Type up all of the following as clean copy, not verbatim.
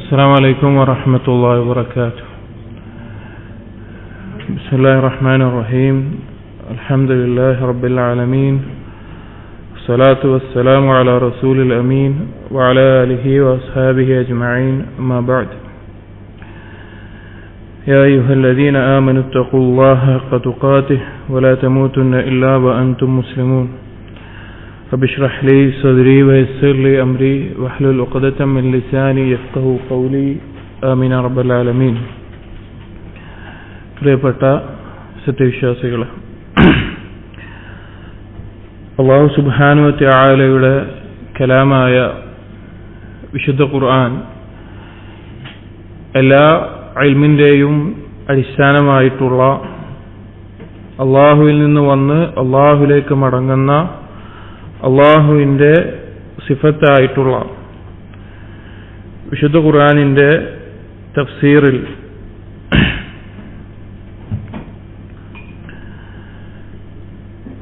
السلام عليكم ورحمة الله وبركاته. بسم الله الرحمن الرحيم. الحمد لله رب العالمين، الصلاة والسلام على رسول الأمين وعلى آله وأصحابه أجمعين، أما بعد. يا أيها الذين آمنوا اتقوا الله حق تقاته ولا تموتن إلا وأنتم مسلمون. رب اشرح لي صدري ويسر لي أمري واحلل عقدة من لساني يفقهوا قولي آمين رب العالمين. പ്രിയപ്പെട്ട സത്യവിശ്വാസികളെ, അല്ലാഹു സുബ്ഹാനഹു വ തആലയുടെ കലാമായ വിശുദ്ധ ഖുർആൻ എല്ലാ ഇൽമിന്റെയും അടിസ്ഥാനമായിട്ടുള്ള, അള്ളാഹുവിൽ നിന്ന് വന്ന് അള്ളാഹുവിലേക്ക് മടങ്ങുന്ന അള്ളാഹുവിൻ്റെ സിഫത്തായിട്ടുള്ള വിശുദ്ധ ഖുർആനിൻ്റെ തഫ്സീറിൽ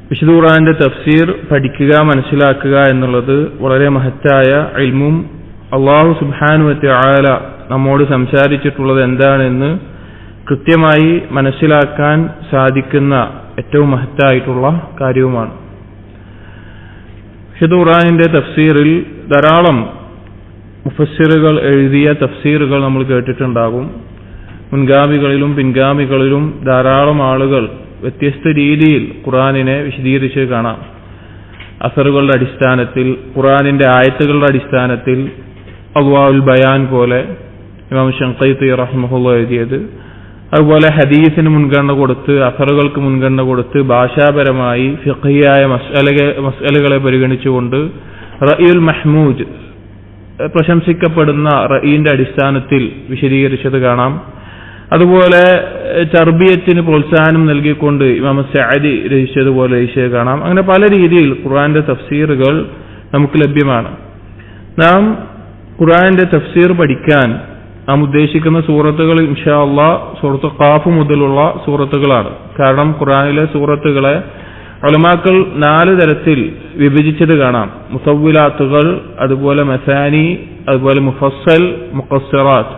വിശുദ്ധ ഖുർആന്റെ തഫ്സീർ പഠിക്കുക, മനസ്സിലാക്കുക എന്നുള്ളത് വളരെ മഹത്തായ ഇൽമും അല്ലാഹു സുബ്ഹാനഹു വ തആല നമ്മോട് സംസാരിച്ചിട്ടുള്ളത് എന്താണെന്ന് കൃത്യമായി മനസ്സിലാക്കാൻ സാധിക്കുന്ന ഏറ്റവും മഹത്തായിട്ടുള്ള കാര്യവുമാണ്. വിശുദ്ധ ഖുർആനിന്റെ തഫ്സീറിൽ ധാരാളം മുഫസ്സിറുകൾ എഴുതിയ തഫ്സീറുകൾ നമ്മൾ കേട്ടിട്ടുണ്ടാകും. മുൻഗാമികളിലും പിൻഗാമികളിലും ധാരാളം ആളുകൾ വ്യത്യസ്ത രീതിയിൽ ഖുർആനിനെ വിശദീകരിച്ച് കാണാം. അസറുകളുടെ അടിസ്ഥാനത്തിൽ, ഖുർആനിന്റെ ആയത്തുകളുടെ അടിസ്ഥാനത്തിൽ, അദ്വാഉൽ ബയാൻ പോലെ ഇമാം ശൻഖീതി റഹിമഹുല്ലാഹ് എഴുതിയത്, അതുപോലെ ഹദീസിന് മുൻഗണന കൊടുത്ത്, അസറുകൾക്ക് മുൻഗണന കൊടുത്ത് ഭാഷാപരമായി ഫിഖ്ഹിയായ മസ്അലകളെ പരിഗണിച്ചുകൊണ്ട് റഅയുൽ മഹ്മൂദ്, പ്രശംസിക്കപ്പെടുന്ന റഅയിന്റെ അടിസ്ഥാനത്തിൽ വിശദീകരിച്ചത് കാണാം. അതുപോലെ തർബിയത്തിന് പ്രോത്സാഹനം നൽകിക്കൊണ്ട് ഇമാം സഅദി രചിച്ചതുപോലെ രചിച്ചത് കാണാം. അങ്ങനെ പല രീതിയിൽ ഖുർആന്റെ തഫ്സീറുകൾ നമുക്ക് ലഭ്യമാണ്. നാം ഖുർആന്റെ തഫ്സീർ പഠിക്കാൻ നാം ഉദ്ദേശിക്കുന്ന സൂറത്തുകൾ ഇൻഷാ അല്ലാഹ് സൂറത്ത് ഖാഫ് മുതലുള്ള സൂറത്തുകളാണ്. കാരണം ഖുർആനിലെ സൂറത്തുകളെ ഉലമാക്കൾ 4 തരത്തിൽ വിഭജിച്ചത് കാണാം. മുതവ്വിലാത്തുകൾ, അതുപോലെ മസാനി, അതുപോലെ മുഫസ്സൽ, മുഖസ്സിറാത്ത്.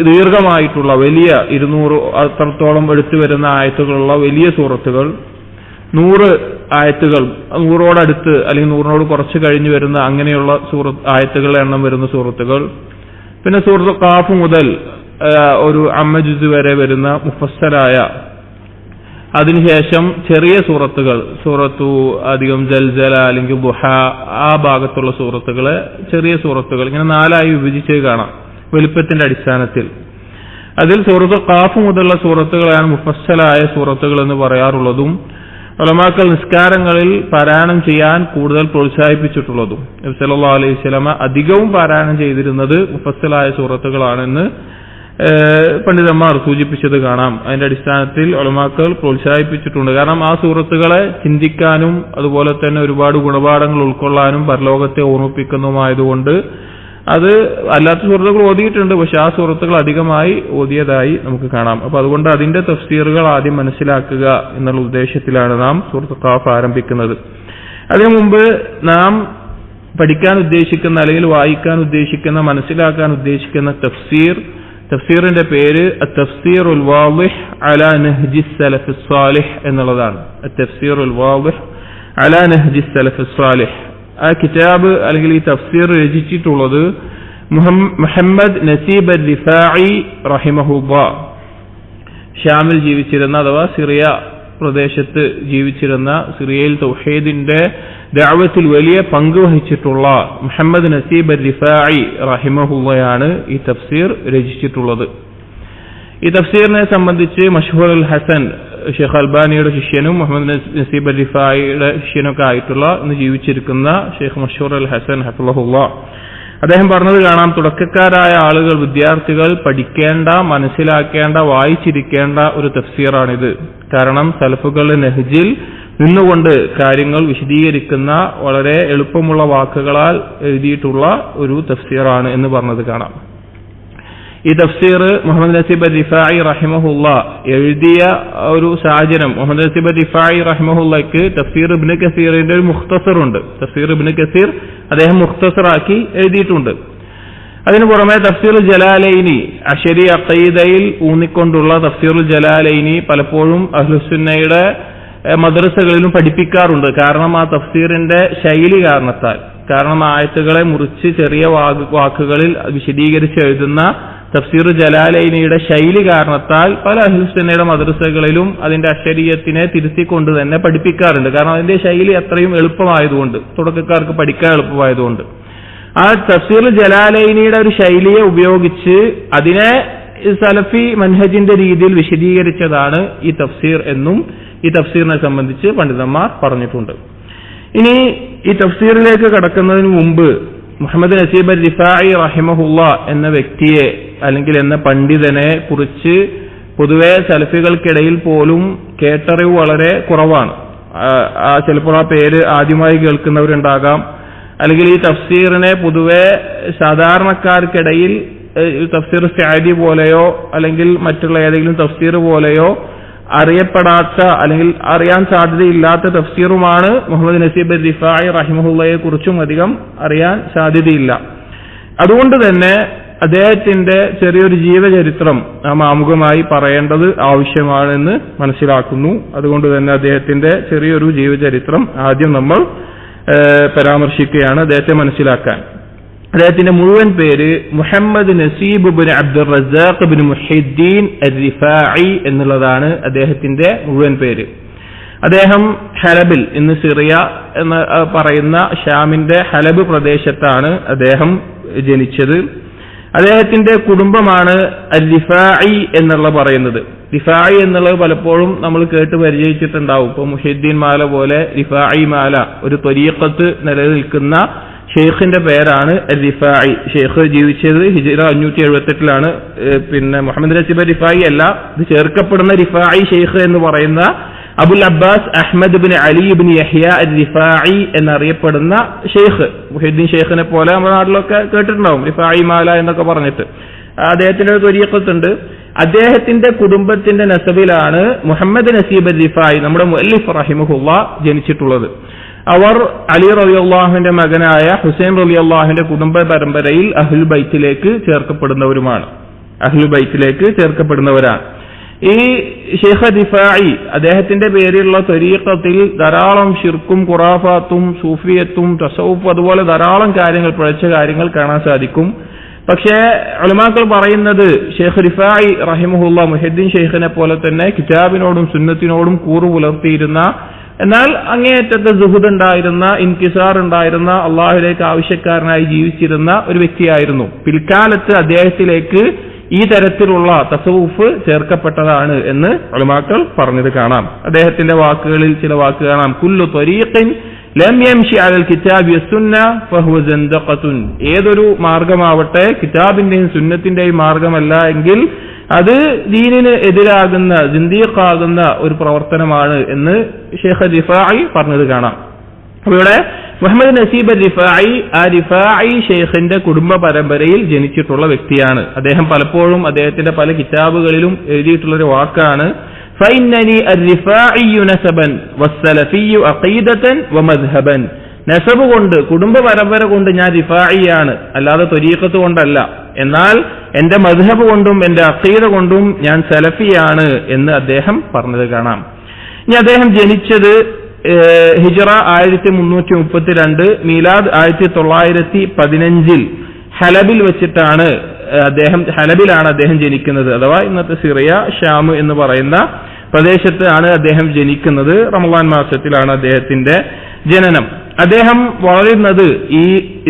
ദീർഘമായിട്ടുള്ള വലിയ 200 അത്രത്തോളം എടുത്തു വരുന്ന ആയത്തുകളുള്ള വലിയ സൂറത്തുകൾ, 100 ആയത്തുകൾ, 100ഓടടുത്ത് അല്ലെങ്കിൽ 100നോട് കുറച്ച് കഴിഞ്ഞു വരുന്ന അങ്ങനെയുള്ള ആയത്തുകളുടെ എണ്ണം വരുന്ന സൂറത്തുകൾ. പിന്നെ സൂറത്ത് ഖാഫ് മുതൽ ഒരു അമ്മജുസ് വരെ വരുന്ന മുഫസ്സലായ, അതിനുശേഷം ചെറിയ സൂറത്തുകൾ, സൂറത്തു അധികം ജൽജല അല്ലെങ്കിൽ ദുഹ, ആ ഭാഗത്തുള്ള സൂറത്തുകളെ ചെറിയ സൂറത്തുകൾ, ഇങ്ങനെ 4ആയി വിഭജിച്ച് കാണാം വലിപ്പത്തിന്റെ അടിസ്ഥാനത്തിൽ. അതിൽ സൂറത്ത് ഖാഫ് മുതലുള്ള സൂറത്തുകളാണ് മുഫസ്സലായ സൂറത്തുകൾ എന്ന് പറയാറുള്ളതും ഉലമാക്കൾ നിസ്കാരങ്ങളിൽ പാരായണം ചെയ്യാൻ കൂടുതൽ പ്രോത്സാഹിപ്പിച്ചിട്ടുള്ളതും. നബി സല്ലല്ലാഹു അലൈഹി വസല്ലമ അധികവും പാരായണം ചെയ്തിരുന്നത് മുഫസ്സലായ സൂറത്തുകളാണെന്ന് പണ്ഡിതന്മാർ സൂചിപ്പിച്ചത് കാണാം. അതിന്റെ അടിസ്ഥാനത്തിൽ ഉലമാക്കൾ പ്രോത്സാഹിപ്പിച്ചിട്ടുണ്ട്. കാരണം ആ സൂറത്തുകളെ ചിന്തിക്കാനും അതുപോലെ തന്നെ ഒരുപാട് ഗുണപാഠങ്ങൾ ഉൾക്കൊള്ളാനും പരലോകത്തെ ഓർമ്മിപ്പിക്കുന്നതുമായതുകൊണ്ട് അത് അല്ലാത്ത സൂറത്തുകൾ ഓതിയിട്ടുണ്ട്, പക്ഷെ ആ സൂറത്തുകൾ അധികമായി ഓതിയതായി നമുക്ക് കാണാം. അപ്പൊ അതുകൊണ്ട് അതിന്റെ തഫ്സീറുകൾ ആദ്യം മനസ്സിലാക്കുക എന്നുള്ള ഉദ്ദേശത്തിലാണ് നാം സൂറത്ത് ഖാഫ് ആരംഭിക്കുന്നത്. അതിനു മുമ്പ് നാം പഠിക്കാൻ ഉദ്ദേശിക്കുന്ന അല്ലെങ്കിൽ വായിക്കാൻ ഉദ്ദേശിക്കുന്ന, മനസ്സിലാക്കാൻ ഉദ്ദേശിക്കുന്ന തഫ്സീറിന്റെ പേര് തഫ്സീറുൽ വാളിഹ് അലാ നഹ്ജിസ് സലഫിസ് സാലിഹ് എന്നുള്ളതാണ്. തഫ്സീറുൽ വാളിഹ് അലാ നഹ്ജിസ് സലഫിസ് സാലിഹ്. ആ കിതാബ് അല്ലെങ്കിൽ ഈ തഫ്സീർ രചിച്ചിട്ടുള്ളത് മുഹമ്മദ് നസീബ് അർ-റിഫാഇ റഹിമഹുല്ലാഹ്, ഷാമിൽ ജീവിച്ചിരുന്ന അഥവാ സിറിയ പ്രദേശത്ത് ജീവിച്ചിരുന്ന, സിറിയയിൽ തൗഹീദിന്റെ ദഅവത്തിൽ വലിയ പങ്ക് വഹിച്ചിട്ടുള്ള മുഹമ്മദ് നസീബ് അർ-റിഫാഇ റഹിമഹുല്ലാഹയാണ് ഈ തഫ്സീർ രചിച്ചിട്ടുള്ളത്. ഈ തഫ്സീറിനെ സംബന്ധിച്ച് മശ്ഹൂറുൽ ഹസൻ, ഷെയ്ഖ് അൽബാനിയുടെ ശിഷ്യനും മുഹമ്മദ് നസീബ് അർ-റിഫാഇയുടെ ശിഷ്യനൊക്കെ ആയിട്ടുള്ള ഇന്ന് ജീവിച്ചിരിക്കുന്ന ഷെയ്ഖ് മശ്ഹൂറുൽ ഹസൻ ഹഫിളഹുല്ലാഹ്, അദ്ദേഹം പറഞ്ഞത് കാണാം, തുടക്കക്കാരായ ആളുകൾ, വിദ്യാർത്ഥികൾ പഠിക്കേണ്ട, മനസ്സിലാക്കേണ്ട, വായിച്ചിരിക്കേണ്ട ഒരു തഫ്സീറാണിത്. കാരണം സലഫുകളുടെ നെഹ്ജിൽ നിന്നുകൊണ്ട് കാര്യങ്ങൾ വിശദീകരിക്കുന്ന വളരെ എളുപ്പമുള്ള വാക്കുകളാൽ എഴുതിയിട്ടുള്ള ഒരു തഫ്സീറാണ് എന്ന് പറഞ്ഞത് കാണാം. ഈ തഫ്സീർ മുഹമ്മദ് നസീബ് അർ-റിഫാഇ റഹിമഹുല്ലാഹ് എഴുതിയ ഒരു സാഹചര്യം, മുഹമ്മദ് നസീബ് അർ-റിഫാഇ റഹിമഹുല്ലാഹ്ക്ക് തഫ്സീർ ഇബ്നു കസീറിന്റെ ഒരു മുഖ്തസറുണ്ട്. തഫ്സീർ ഇബ്നു കസീർ അദ്ദേഹം മുഖ്തസറാക്കി എഴുതിയിട്ടുണ്ട്. അതിനു പുറമെ തഫ്സീറുൽ ജലാലൈനി അശരി അഖീദയിൽ ഊന്നിക്കൊണ്ടുള്ള തഫ്സീറുൽ ജലാലൈനി പലപ്പോഴും അഹ്ലുസുന്നയുടെ മദ്രസകളിലും പഠിപ്പിക്കാറുണ്ട്. കാരണം ആ തഫ്സീറിന്റെ ശൈലി കാരണത്താൽ, കാരണം ആയത്തുകളെ മുറിച്ച് ചെറിയ വാക്കുകളിൽ വിശദീകരിച്ച് എഴുതുന്ന തഫ്സീർ ജലാലൈനിയുടെ ശൈലി കാരണത്താൽ പല അഹ്ലുസുന്നയുടെ മദ്രസകളിലും അതിന്റെ അശരീയത്തിനെ തിരുത്തിക്കൊണ്ട് തന്നെ പഠിപ്പിക്കാറുണ്ട്. കാരണം അതിന്റെ ശൈലി അത്രയും എളുപ്പമായതുകൊണ്ട്, തുടക്കക്കാർക്ക് പഠിക്കാൻ എളുപ്പമായതുകൊണ്ട്. ആ തഫ്സീർ ജലാലൈനിയുടെ ഒരു ശൈലിയെ ഉപയോഗിച്ച് അതിനെ സലഫി മൻഹജിന്റെ രീതിയിൽ വിശദീകരിച്ചതാണ് ഈ തഫ്സീർ എന്നും ഈ തഫ്സീറിനെ സംബന്ധിച്ച് പണ്ഡിതന്മാർ പറഞ്ഞിട്ടുണ്ട്. ഇനി ഈ തഫ്സീറിലേക്ക് കടക്കുന്നതിന് മുമ്പ് മുഹമ്മദ് നസീബ് റിഫാഇ റഹിമഹുള്ള എന്ന വ്യക്തിയെ അല്ലെങ്കിൽ എന്ന പണ്ഡിതനെ കുറിച്ച് പൊതുവെ സലഫികൾക്കിടയിൽ പോലും കേട്ടറിവ് വളരെ കുറവാണ്. ചിലപ്പോൾ ആ പേര് ആദ്യമായി കേൾക്കുന്നവരുണ്ടാകാം, അല്ലെങ്കിൽ ഈ തഫ്സീറിനെ പൊതുവെ സാധാരണക്കാർക്കിടയിൽ തഫ്സീർ സഅദി പോലെയോ അല്ലെങ്കിൽ മറ്റുള്ള ഏതെങ്കിലും തഫ്സീർ പോലെയോ അറിയപ്പെടാത്ത അല്ലെങ്കിൽ അറിയാൻ സാധ്യതയില്ലാത്ത തഫ്സീറുമാണ് മുഹമ്മദ് നസീബ് റിഫാഇ റഹിമഹുള്ളയെ കുറിച്ചും അധികം അറിയാൻ സാധ്യതയില്ല. അതുകൊണ്ട് തന്നെ അദ്ദേഹത്തിന്റെ ചെറിയൊരു ജീവചരിത്രം നാം ആമുഖമായി പറയേണ്ടത് ആവശ്യമാണെന്ന് മനസ്സിലാക്കുന്നു. അതുകൊണ്ട് തന്നെ അദ്ദേഹത്തിന്റെ ചെറിയൊരു ജീവചരിത്രം ആദ്യം നമ്മൾ പരാമർശിക്കുകയാണ് അദ്ദേഹത്തെ മനസ്സിലാക്കാൻ. അദ്ദേഹത്തിന്റെ മുഴുവൻ പേര് Muhammad Naseeb bin Abdur Razzaq bin Muhiddin ar Rifai എന്നുള്ളതാണ് അദ്ദേഹത്തിന്റെ മുഴുവൻ പേര്. അദ്ദേഹം ഹലബിൽ, ഇന്ന് സിറിയ എന്ന് പറയുന്ന ഷാമിന്റെ ഹലബ് പ്രദേശത്താണ് അദ്ദേഹം ജനിച്ചത്. അദ്ദേഹത്തിന്റെ കുടുംബമാണ് അർ-റിഫാഇ എന്നുള്ള പറയുന്നത്. റിഫാഇ എന്നുള്ളത് പലപ്പോഴും നമ്മൾ കേട്ട് പരിചയിച്ചിട്ടുണ്ടാവും. ഇപ്പൊ മുഹിദ്ദീൻ മാല പോലെ റിഫാഇ മാല, ഒരു ത്വരീഖത്ത് നിലനിൽക്കുന്ന ഷെയ്ഖിന്റെ പേരാണ് റിഫാഇ. ഷെയ്ഖ് ജീവിച്ചത് ഹിജ്റ 578 പിന്നെ മുഹമ്മദ് നസീബ് റിഫാഇ അല്ല, ഇത് ചേർക്കപ്പെടുന്ന റിഫാഇ ഷെയ്ഖ് എന്ന് പറയുന്ന Abul Abbas Ahmad bin Ali bin Yahya Rifai എന്നറിയപ്പെടുന്ന ഷെയ്ഖ്. മുഹിദ്ദീൻ ഷെയ്ഖിനെ പോലെ നമ്മുടെ നാട്ടിലൊക്കെ കേട്ടിട്ടുണ്ടാവും, റിഫാഇ മാല എന്നൊക്കെ പറഞ്ഞിട്ട്. അദ്ദേഹത്തിന്റെ ഒരു ത്വരീഖത്തുണ്ട്. അദ്ദേഹത്തിന്റെ കുടുംബത്തിന്റെ നസബിലാണ് മുഹമ്മദ് നസീബ് റിഫാഇ, നമ്മുടെ മുഅല്ലിഫ് റഹിമഹുള്ള, ജനിച്ചിട്ടുള്ളത്. അവർ അലി റളിയല്ലാഹുവിന്റെ മകനായ ഹുസൈൻ റളിയല്ലാഹുവിന്റെ കുടുംബ പരമ്പരയിൽ അഹ്ലുൽ ബൈത്തിലേക്ക് ചേർക്കപ്പെടുന്നവരാണ്. ഈ ഷെയ്ഖ് റിഫാഇ അദ്ദേഹത്തിന്റെ പേരിലുള്ള ത്വരീഖത്തിൽ ധാരാളം ശിർക്കും ഖുറാഫാത്തും സൂഫിയത്തും തസവുഫ് അതുപോലെ ധാരാളം കാര്യങ്ങൾ, പിഴച്ച കാര്യങ്ങൾ കാണാൻ സാധിക്കും. പക്ഷേ ഉലമാക്കൾ പറയുന്നത് ഷെയ്ഖ് റിഫാഇ റഹിമഹുള്ള മുഹിദ്ദീൻ ഷെയ്ഖിനെ പോലെ തന്നെ കിതാബിനോടും സുന്നത്തിനോടും കൂറു പുലർത്തിയിരുന്ന, എന്നാൽ അങ്ങേയറ്റത്തെ സുഹൃദ് ഉണ്ടായിരുന്ന, ഇൻകിസാർ ഉണ്ടായിരുന്ന, അള്ളാഹുലേക്ക് ആവശ്യക്കാരനായി ജീവിച്ചിരുന്ന ഒരു വ്യക്തിയായിരുന്നു. പിൽക്കാലത്ത് അദ്ദേഹത്തിലേക്ക് ഈ തരത്തിലുള്ള തസവുഫ് ചേർക്കപ്പെട്ടതാണ് എന്ന് ഉലമാക്കൾ പറഞ്ഞത് കാണാം. അദ്ദേഹത്തിന്റെ വാക്കുകളിൽ ചില വാക്ക് കാണാം. കുല്ലു ത്വരീഖിൻ ലം യംശി അലൽ കിതാബി വസ്സുന്ന ഫഹുവ സന്ദഖത്തുൻ. ഏതൊരു മാർഗമാവട്ടെ കിതാബിന്റെയും സുന്നത്തിന്റെയും മാർഗമല്ല എങ്കിൽ അത് ദീനിന് എതിരാകുന്ന, സിന്ദീഖാകുന്ന ഒരു പ്രവർത്തനമാണ് എന്ന് ഷെയ്ഖ് റിഫാഇ പറഞ്ഞത് കാണാം. ഇവിടെ മുഹമ്മദ് നസീബ് റിഫാഇ ആ റിഫാഇ ഷെയ്ഖിന്റെ കുടുംബ പരമ്പരയിൽ ജനിച്ചിട്ടുള്ള വ്യക്തിയാണ്. അദ്ദേഹം പലപ്പോഴും അദ്ദേഹത്തിന്റെ പല കിതാബുകളിലും എഴുതിയിട്ടുള്ളൊരു വാക്കാണ് ഫഇന്നനി അർ-റിഫാഇയ്യു നസബൻ വസ്സലഫിയ്യു അഖീദതൻ വമദ്ഹബൻ. നസബ് കൊണ്ട്, കുടുംബ പരമ്പര കൊണ്ട് ഞാൻ റിഫാഇയാണ്, അല്ലാതെ ത്വരീഖത്ത് കൊണ്ടല്ല. എന്നാൽ എന്റെ മദ്ഹബ് കൊണ്ടും എന്റെ അഖീദ കൊണ്ടും ഞാൻ സലഫിയാണ് എന്ന് അദ്ദേഹം പറഞ്ഞത് കാണാം. ഇനി അദ്ദേഹം ജനിച്ചത് ഹിജ്റ 1332, മീലാദ് 1915 ഹലബിൽ വെച്ചിട്ടാണ്. ഹലബിലാണ് അദ്ദേഹം ജനിക്കുന്നത്. അഥവാ ഇന്നത്തെ സിറിയ, ഷാം എന്ന് പറയുന്ന പ്രദേശത്താണ് അദ്ദേഹം ജനിക്കുന്നത്. റമളാൻ മാസത്തിലാണ് അദ്ദേഹത്തിന്റെ ജനനം. അദ്ദേഹം വളരുന്നത് ഈ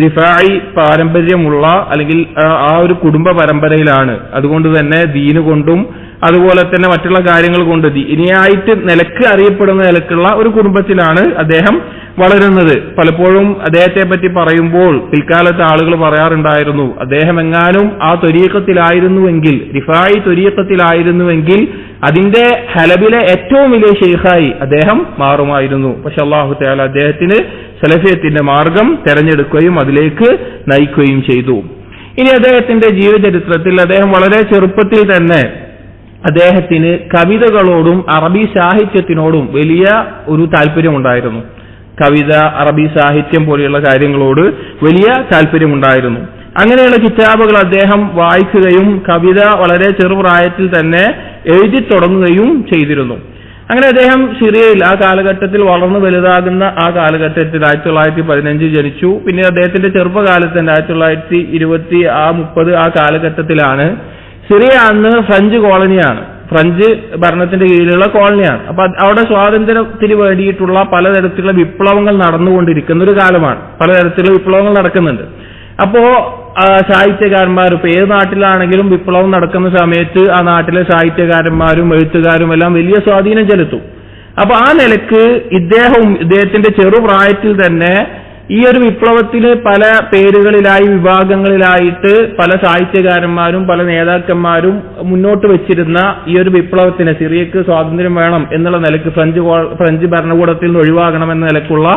റിഫാഇ പാരമ്പര്യമുള്ള അല്ലെങ്കിൽ ആ ഒരു കുടുംബ പരമ്പരയിലാണ്. അതുകൊണ്ട് തന്നെ ദീന് കൊണ്ടും അതുപോലെ തന്നെ മറ്റുള്ള കാര്യങ്ങൾ കൊണ്ട് ദീനിയായിട്ട് നിലക്ക് അറിയപ്പെടുന്ന നിലക്കുള്ള ഒരു കുടുംബത്തിലാണ് അദ്ദേഹം വളരുന്നത്. പലപ്പോഴും അദ്ദേഹത്തെ പറ്റി പറയുമ്പോൾ പിൽക്കാലത്ത് ആളുകൾ പറയാറുണ്ടായിരുന്നു, അദ്ദേഹം എങ്ങാനും ആ ത്വരീഖത്തിലായിരുന്നുവെങ്കിൽ, റിഫാഇ ത്വരീഖത്തിലായിരുന്നുവെങ്കിൽ അതിന്റെ ഹലബിലെ ഏറ്റവും വലിയ ഷെയ്ഖായി അദ്ദേഹം മാറുമായിരുന്നു. പക്ഷെ അല്ലാഹു തആല അദ്ദേഹത്തിന് സലഫിയത്തിന്റെ മാർഗം തെരഞ്ഞെടുക്കുകയും അതിലേക്ക് നയിക്കുകയും ചെയ്തു. ഇനി അദ്ദേഹത്തിന്റെ ജീവചരിത്രത്തിൽ അദ്ദേഹം വളരെ ചെറുപ്പത്തിൽ തന്നെ അദ്ദേഹത്തിന് കവിതകളോടും അറബി സാഹിത്യത്തിനോടും വലിയ ഒരു താല്പര്യമുണ്ടായിരുന്നു. കവിത, അറബി സാഹിത്യം പോലെയുള്ള കാര്യങ്ങളോട് വലിയ താല്പര്യമുണ്ടായിരുന്നു. അങ്ങനെയുള്ള കിതാബുകൾ അദ്ദേഹം വായിക്കുകയും കവിത വളരെ ചെറുപ്രായത്തിൽ തന്നെ എഴുതി തുടങ്ങുകയും ചെയ്തിരുന്നു. അങ്ങനെ അദ്ദേഹം സിറിയയിൽ ആ കാലഘട്ടത്തിൽ വളർന്നു വലുതാകുന്ന ആ കാലഘട്ടത്തിൽ 1915 ജനിച്ചു. പിന്നെ അദ്ദേഹത്തിന്റെ ചെറുപ്പകാലത്ത് 1920 ആ കാലഘട്ടത്തിലാണ്. സിറിയ അന്ന് ഫ്രഞ്ച് കോളനിയാണ്, ഫ്രഞ്ച് ഭരണത്തിന്റെ കീഴിലുള്ള കോളനിയാണ്. അപ്പൊ അവിടെ സ്വാതന്ത്ര്യത്തിന് വേണ്ടിയിട്ടുള്ള പലതരത്തിലുള്ള വിപ്ലവങ്ങൾ നടന്നുകൊണ്ടിരിക്കുന്ന ഒരു കാലമാണ്. പലതരത്തിലുള്ള വിപ്ലവങ്ങൾ നടക്കുന്നുണ്ട്. അപ്പോ സാഹിത്യകാരന്മാർ ഇപ്പൊ ഏത് നാട്ടിലാണെങ്കിലും വിപ്ലവം നടക്കുന്ന സമയത്ത് ആ നാട്ടിലെ സാഹിത്യകാരന്മാരും എഴുത്തുകാരും എല്ലാം വലിയ സ്വാധീനം ചെലുത്തും. അപ്പൊ ആ നിലക്ക് ഇദ്ദേഹത്തിന്റെ ചെറുപ്രായത്തിൽ തന്നെ ഈ ഒരു വിപ്ലവത്തിന് പല പേരുകളിലായി വിഭാഗങ്ങളിലായിട്ട് പല സാഹിത്യകാരന്മാരും പല നേതാക്കന്മാരും മുന്നോട്ട് വെച്ചിരുന്ന ഈ ഒരു വിപ്ലവത്തിന് സിറിയക്ക് സ്വാതന്ത്ര്യം വേണം എന്നുള്ള നിലക്ക് ഫ്രഞ്ച് ഭരണകൂടത്തിൽ നിന്ന് ഒഴിവാകണം എന്ന നിലക്കുള്ള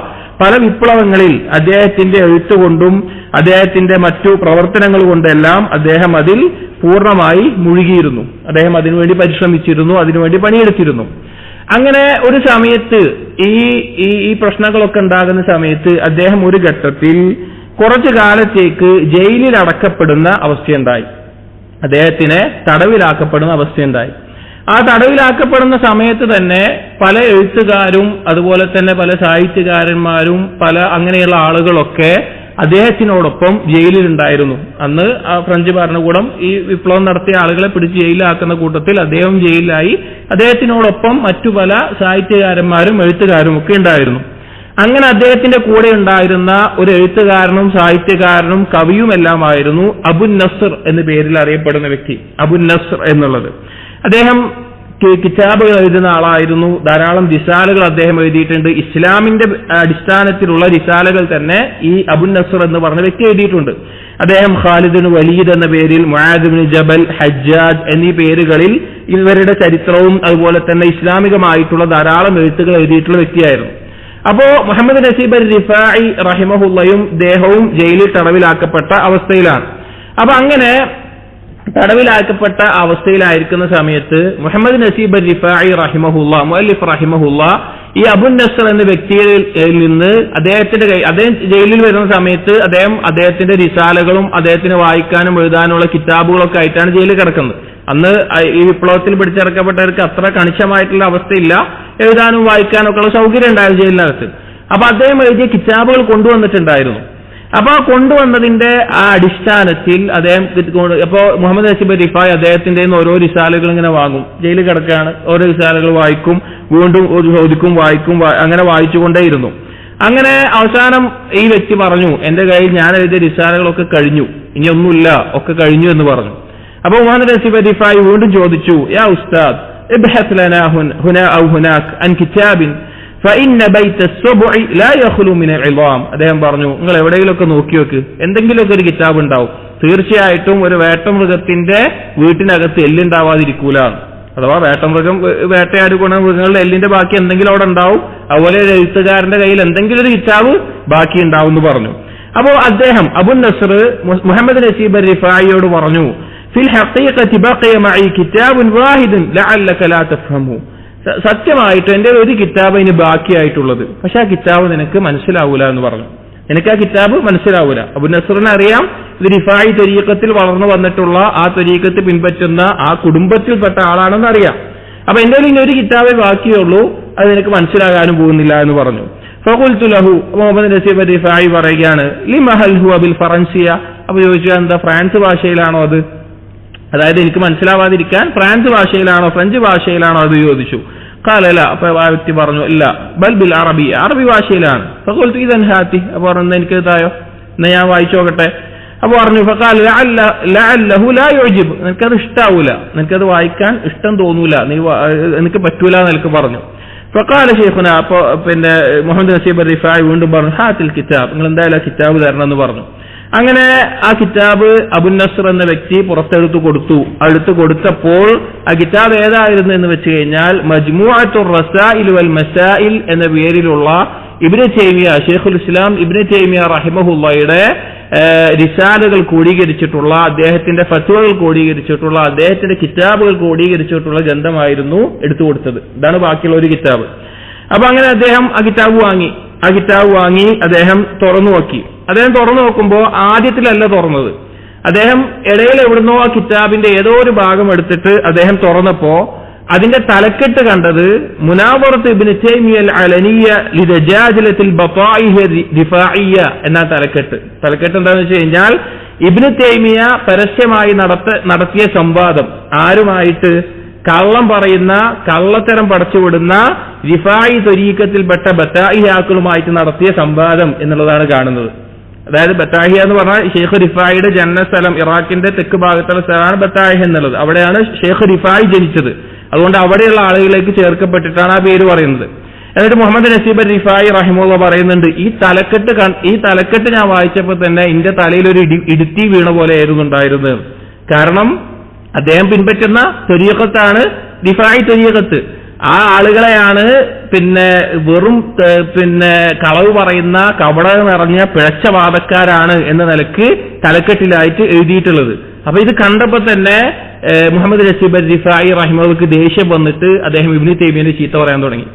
പല വിപ്ലവങ്ങളിൽ അദ്ദേഹത്തിന്റെ എഴുത്തുകൊണ്ടും അദ്ദേഹത്തിന്റെ മറ്റു പ്രവർത്തനങ്ങൾ കൊണ്ടെല്ലാം അദ്ദേഹം അതിൽ പൂർണ്ണമായി മുഴുകിയിരുന്നു. അദ്ദേഹം അതിനുവേണ്ടി പരിശ്രമിച്ചിരുന്നു, അതിനുവേണ്ടി പണിയെടുത്തിരുന്നു. അങ്ങനെ ഒരു സമയത്ത് ഈ പ്രശ്നങ്ങളൊക്കെ ഉണ്ടാകുന്ന സമയത്ത് അദ്ദേഹം ഒരു ഘട്ടത്തിൽ കുറച്ചു കാലത്തേക്ക് ജയിലിൽ അടക്കപ്പെടുന്ന അവസ്ഥയുണ്ടായി. അദ്ദേഹത്തിനെ തടവിലാക്കപ്പെടുന്ന അവസ്ഥയുണ്ടായി. ആ തടവിലാക്കപ്പെടുന്ന സമയത്ത് തന്നെ പല എഴുത്തുകാരും അതുപോലെ തന്നെ പല സാഹിത്യകാരന്മാരും പല അങ്ങനെയുള്ള ആളുകളൊക്കെ അദ്ദേഹത്തിനോടൊപ്പം ജയിലിലുണ്ടായിരുന്നു. അന്ന് ആ ഫ്രഞ്ച് ഭരണകൂടം ഈ വിപ്ലവം നടത്തിയ ആളുകളെ പിടിച്ച് ജയിലിലാക്കുന്ന കൂട്ടത്തിൽ അദ്ദേഹം ജയിലിലായി. അദ്ദേഹത്തിനോടൊപ്പം മറ്റു പല സാഹിത്യകാരന്മാരും എഴുത്തുകാരും ഒക്കെ ഉണ്ടായിരുന്നു. അങ്ങനെ അദ്ദേഹത്തിന്റെ കൂടെ ഉണ്ടായിരുന്ന ഒരു എഴുത്തുകാരനും സാഹിത്യകാരനും കവിയുമെല്ലാമായിരുന്നു അബുൻ നസ്ർ എന്ന പേരിൽ അറിയപ്പെടുന്ന വ്യക്തി. അബുൻ നസ്ർ എന്നുള്ളത് അദ്ദേഹം കിതാബുകൾ എഴുതുന്ന ആളായിരുന്നു. ധാരാളം റിസാലകൾ അദ്ദേഹം എഴുതിയിട്ടുണ്ട്. ഇസ്ലാമിന്റെ അടിസ്ഥാനത്തിലുള്ള റിസാലകൾ തന്നെ ഈ അബുൻ നസ്ർ എന്ന് പറഞ്ഞ വ്യക്തി എഴുതിയിട്ടുണ്ട്. അദ്ദേഹം ഖാലിദ് വലീദ് എന്ന പേരിൽ, മുആദ് ഇബ്നു ജബൽ, ഹജ്ജാജ് എന്നീ പേരുകളിൽ ഇവരുടെ ചരിത്രവും അതുപോലെ തന്നെ ഇസ്ലാമികമായിട്ടുള്ള ധാരാളം എഴുത്തുകൾ എഴുതിയിട്ടുള്ള വ്യക്തിയായിരുന്നു. അപ്പോ മുഹമ്മദ് നസീബ് റിഫാഇ റഹിമഹുള്ളയും ദേഹവും ജയിലിൽ തടവിലാക്കപ്പെട്ട അവസ്ഥയിലാണ്. അപ്പൊ അങ്ങനെ തടവിലാക്കപ്പെട്ട അവസ്ഥയിലായിരിക്കുന്ന സമയത്ത് മുഹമ്മദ് നസീബ് റിഫാഇ റഹിമഹുല്ല, മുഅല്ലിഫ് റഹിമഹുല്ല, ഈ അബുൻ നസ്ർ എന്ന വ്യക്തിയിൽ നിന്ന് അദ്ദേഹം ജയിലിൽ വരുന്ന സമയത്ത് അദ്ദേഹത്തിന്റെ റിസാലകളും അദ്ദേഹത്തിന് വായിക്കാനും എഴുതാനുള്ള കിതാബുകളൊക്കെ ആയിട്ടാണ് ജയിലിൽ കിടക്കുന്നത്. അന്ന് ഈ വിപ്ലവത്തിൽ പിടിച്ചിറക്കപ്പെട്ടവർക്ക് അത്ര കണിശമായിട്ടുള്ള അവസ്ഥയില്ല, എഴുതാനും വായിക്കാനും ഒക്കെ ഉള്ള സൗകര്യം ഉണ്ടായിരുന്നു ജയിലിനകത്ത്. അപ്പൊ അദ്ദേഹം എഴുതിയ കിതാബുകൾ കൊണ്ടുവന്നിട്ടുണ്ടായിരുന്നു. അപ്പൊ ആ കൊണ്ടുവന്നതിന്റെ ആ അടിസ്ഥാനത്തിൽ അദ്ദേഹം അപ്പോ മുഹമ്മദ് നസീബ് റിഫായി അദ്ദേഹത്തിന്റെ ഓരോ റിസാലകൾ ഇങ്ങനെ വാങ്ങും. ജയിലിൽ കിടക്കുകയാണ്, ഓരോ റിസാലകൾ വായിക്കും, വീണ്ടും ചോദിക്കും, വായിക്കും, അങ്ങനെ വായിച്ചുകൊണ്ടേയിരുന്നു. അങ്ങനെ അവസാനം ഈ വ്യക്തി പറഞ്ഞു, എന്റെ കയ്യിൽ ഞാൻ എഴുതിയ റിസാലകളൊക്കെ കഴിഞ്ഞു, ഇനി ഒന്നുമില്ല, ഒക്കെ കഴിഞ്ഞു എന്ന് പറഞ്ഞു. അപ്പൊ മുഹമ്മദ് നസീബ് റിഫായി വീണ്ടും ചോദിച്ചു, യാ ഉസ്താദ് ഇബ്ഹത് ലനാ ഹുനാ ഔ ഹുനാക് അൻ കിതാബിൻ ഫഇന്ന ബൈത السبع لا يخلو من العظام. അദ്ദേഹം പറഞ്ഞു, നിങ്ങൾ എവിടെയെങ്കിലുമൊക്കെ നോക്കി നോക്ക്, എന്തെങ്കിലുമൊക്കെ ഒരു കിതാബ് ഉണ്ടാവും. തീർച്ചയായിട്ടും ഒരു വേട്ടമൃഗത്തിന്റെ വീട്ടിനകത്ത് എല്ലുണ്ടാവാതിരിക്കൂല. അഥവാ വേട്ടമൃഗം വേട്ടയാടുകൊണ്ട മൃഗങ്ങളുടെ എല്ലിന്റെ ബാക്കി എന്തെങ്കിലും അവിടെ ഉണ്ടാവും. അതുപോലെ ഒരു എഴുത്തുകാരന്റെ കയ്യിൽ എന്തെങ്കിലും ഒരു കിതാബ് ബാക്കി ഉണ്ടാവും എന്ന് പറഞ്ഞു. അപ്പോൾ അദ്ദേഹം അബുൻ നസ്ർ മുഹമ്മദ് നസീബ് റിഫായിയോട് പറഞ്ഞു, ഫിൽ ഹഖീഖത്തി ബഖിയ മഈ കിതാബുൻ വാഹിദുൻ ലഅല്ലക ലാ തഫ്ഹമു. സത്യമായിട്ട് എന്റെ ഒരു കിതാബ് ഇനി ബാക്കിയായിട്ടുള്ളത്, പക്ഷെ ആ കിതാബ് നിനക്ക് മനസ്സിലാവൂല എന്ന് പറഞ്ഞു. എനിക്ക് ആ കിതാബ് മനസ്സിലാവൂല. അബുൻ നസ്റിന് അറിയാം ഇത് റിഫായി ത്വരീഖത്തിൽ വളർന്നു വന്നിട്ടുള്ള ആ ത്വരീഖത്ത് പിൻപറ്റുന്ന ആ കുടുംബത്തിൽപ്പെട്ട ആളാണെന്ന് അറിയാം. അപ്പൊ എന്റെ ഇനി ഒരു കിതാബേ ബാക്കിയുള്ളൂ, അത് നിനക്ക് മനസ്സിലാകാനും പോകുന്നില്ല എന്ന് പറഞ്ഞു. ഫഖുൽതു ലഹു, മുഹമ്മദ് നസീബ് റിഫായി പറയുകയാണ്, ലിമ ഹൽ ഹുവ ബിൽ ഫറൻസിയ. അപ്പൊ ചോദിച്ചു, എന്താ ഫ്രാൻസ് ഭാഷയിലാണോ അത്? അതായത് എനിക്ക് മനസ്സിലാവാതിരിക്കാൻ ഫ്രാൻസ് ഭാഷയിലാണോ ഫ്രഞ്ച് ഭാഷയിലാണോ അത് ചോദിച്ചു. ഖാലല, അപ്പൊ ആ വ്യക്തി പറഞ്ഞു, ഇല്ല, ബൽ ബിൽ അറബി, അറബി ഭാഷയിലാണ്. ഫഖുൽതു ഇദൻ ഹാത്തി, അപ്പൊ പറഞ്ഞു, എനിക്ക് ഇതായോ, എന്നാ ഞാൻ വായിച്ചു നോക്കട്ടെ. അപ്പൊ പറഞ്ഞു, ഫഖാല ലഅല്ലഹു ലാ യുഅ്ജിബ്, നിനക്കത് ഇഷ്ടാവൂല, നിനക്കത് വായിക്കാൻ ഇഷ്ടം തോന്നൂല, നിനക്ക് പറ്റൂല എന്ന് പറഞ്ഞു. ഫഖാല ശൈഖുന, അപ്പൊ പിന്നെ മുഹമ്മദ് നസീബ് റിഫായി വീണ്ടും പറഞ്ഞു, ഹാത്തിൽ കിതാബ്, നിങ്ങൾ എന്തായാലും കിതാബ് തരണം എന്ന് പറഞ്ഞു. അങ്ങനെ ആ കിതാബ് അബുൻ നസ്ർ എന്ന വ്യക്തി പുറത്തെടുത്തു കൊടുത്തപ്പോൾ ആ കിതാബ് ഏതായിരുന്നു എന്ന് വെച്ച് കഴിഞ്ഞാൽ മജ്മൂഅത്തുർ റസാഇൽ വൽ മസാഇൽ എന്ന പേരിലുള്ള ഇബ്നു തൈമിയ, ശൈഖുൽ ഇസ്ലാം ഇബ്നു തൈമിയ റഹിമഹുള്ളയുടെ റിസാലകൾ ക്രോഡീകരിച്ചിട്ടുള്ള, അദ്ദേഹത്തിന്റെ ഫത്വകൾ ക്രോഡീകരിച്ചിട്ടുള്ള, അദ്ദേഹത്തിന്റെ കിതാബുകൾ ക്രോഡീകരിച്ചിട്ടുള്ള ഗ്രന്ഥമായിരുന്നു എടുത്തു കൊടുത്തത്. ഇതാണ് ബാക്കിയുള്ള ഒരു കിതാബ്. അപ്പൊ അങ്ങനെ അദ്ദേഹം ആ കിതാബ് വാങ്ങി അദ്ദേഹം തുറന്നു നോക്കി. അദ്ദേഹം തുറന്നു നോക്കുമ്പോൾ ആദ്യത്തിലല്ല തുറന്നത്, അദ്ദേഹം ഇടയിൽ എവിടുന്നോ ആ കിതാബിന്റെ ഏതോ ഒരു ഭാഗം എടുത്തിട്ട് അദ്ദേഹം തുറന്നപ്പോ അതിന്റെ തലക്കെട്ട് കണ്ടത് മുനാവറത്ത് ഇബ്നു തൈമിയ്യ അൽ-അലനിയ്യ ലിദജാജിലത്തിൽ ബതാഇഹ ദിഫാഇയ്യ എന്ന തലക്കെട്ട് എന്താണെന്ന് വെച്ച് കഴിഞ്ഞാൽ ഇബ്നു തൈമിയ്യ പരസ്യമായി നടത്തിയ സംവാദം ആരുമായിട്ട്? കള്ളം പറയുന്ന, കള്ളത്തരം പടച്ചുവിടുന്ന റിഫായി ത്വരീഖത്തിൽപ്പെട്ട ബത്താഹിയാക്കളുമായിട്ട് നടത്തിയ സംവാദം എന്നുള്ളതാണ് കാണുന്നത്. അതായത് ബത്താഹിയ എന്ന് പറഞ്ഞാൽ ഷെയ്ഖ് റിഫായിയുടെ ജന്മസ്ഥലം ഇറാഖിന്റെ തെക്ക് ഭാഗത്തുള്ള സ്ഥലമാണ് ബത്താഹിയ എന്നുള്ളത്. അവിടെയാണ് ഷെയ്ഖ് റിഫായി ജനിച്ചത്. അതുകൊണ്ട് അവിടെയുള്ള ആളുകളിലേക്ക് ചേർക്കപ്പെട്ടിട്ടാണ് ആ പേര് പറയുന്നത്. എന്നിട്ട് മുഹമ്മദ് നസീബ് റിഫായി റഹിമുള്ള പറയുന്നുണ്ട്, ഈ തലക്കെട്ട് ഞാൻ വായിച്ചപ്പോൾ തന്നെ എന്റെ തലയിൽ ഒരു ഇടുത്തി വീണ പോലെ ആയിരുന്നു ഉണ്ടായിരുന്നത്. കാരണം അദ്ദേഹം പിൻപറ്റുന്ന ത്വരീഖത്താണ് റിഫായി ത്വരീഖത്ത്. ആ ആളുകളെയാണ് വെറും കളവ് പറയുന്ന, കപട നിറഞ്ഞ പിഴച്ചവാദക്കാരാണ് എന്ന നിലക്ക് തലക്കെട്ടിലായിട്ട് എഴുതിയിട്ടുള്ളത്. അപ്പൊ ഇത് കണ്ടപ്പോ തന്നെ മുഹമ്മദ് നസീബ് റിഫായി റഹിമഹുള്ളക്ക് ദേഷ്യം വന്നിട്ട് അദ്ദേഹം ഇബ്നു തൈമിയ്യനെ ചീത്ത പറയാൻ തുടങ്ങി.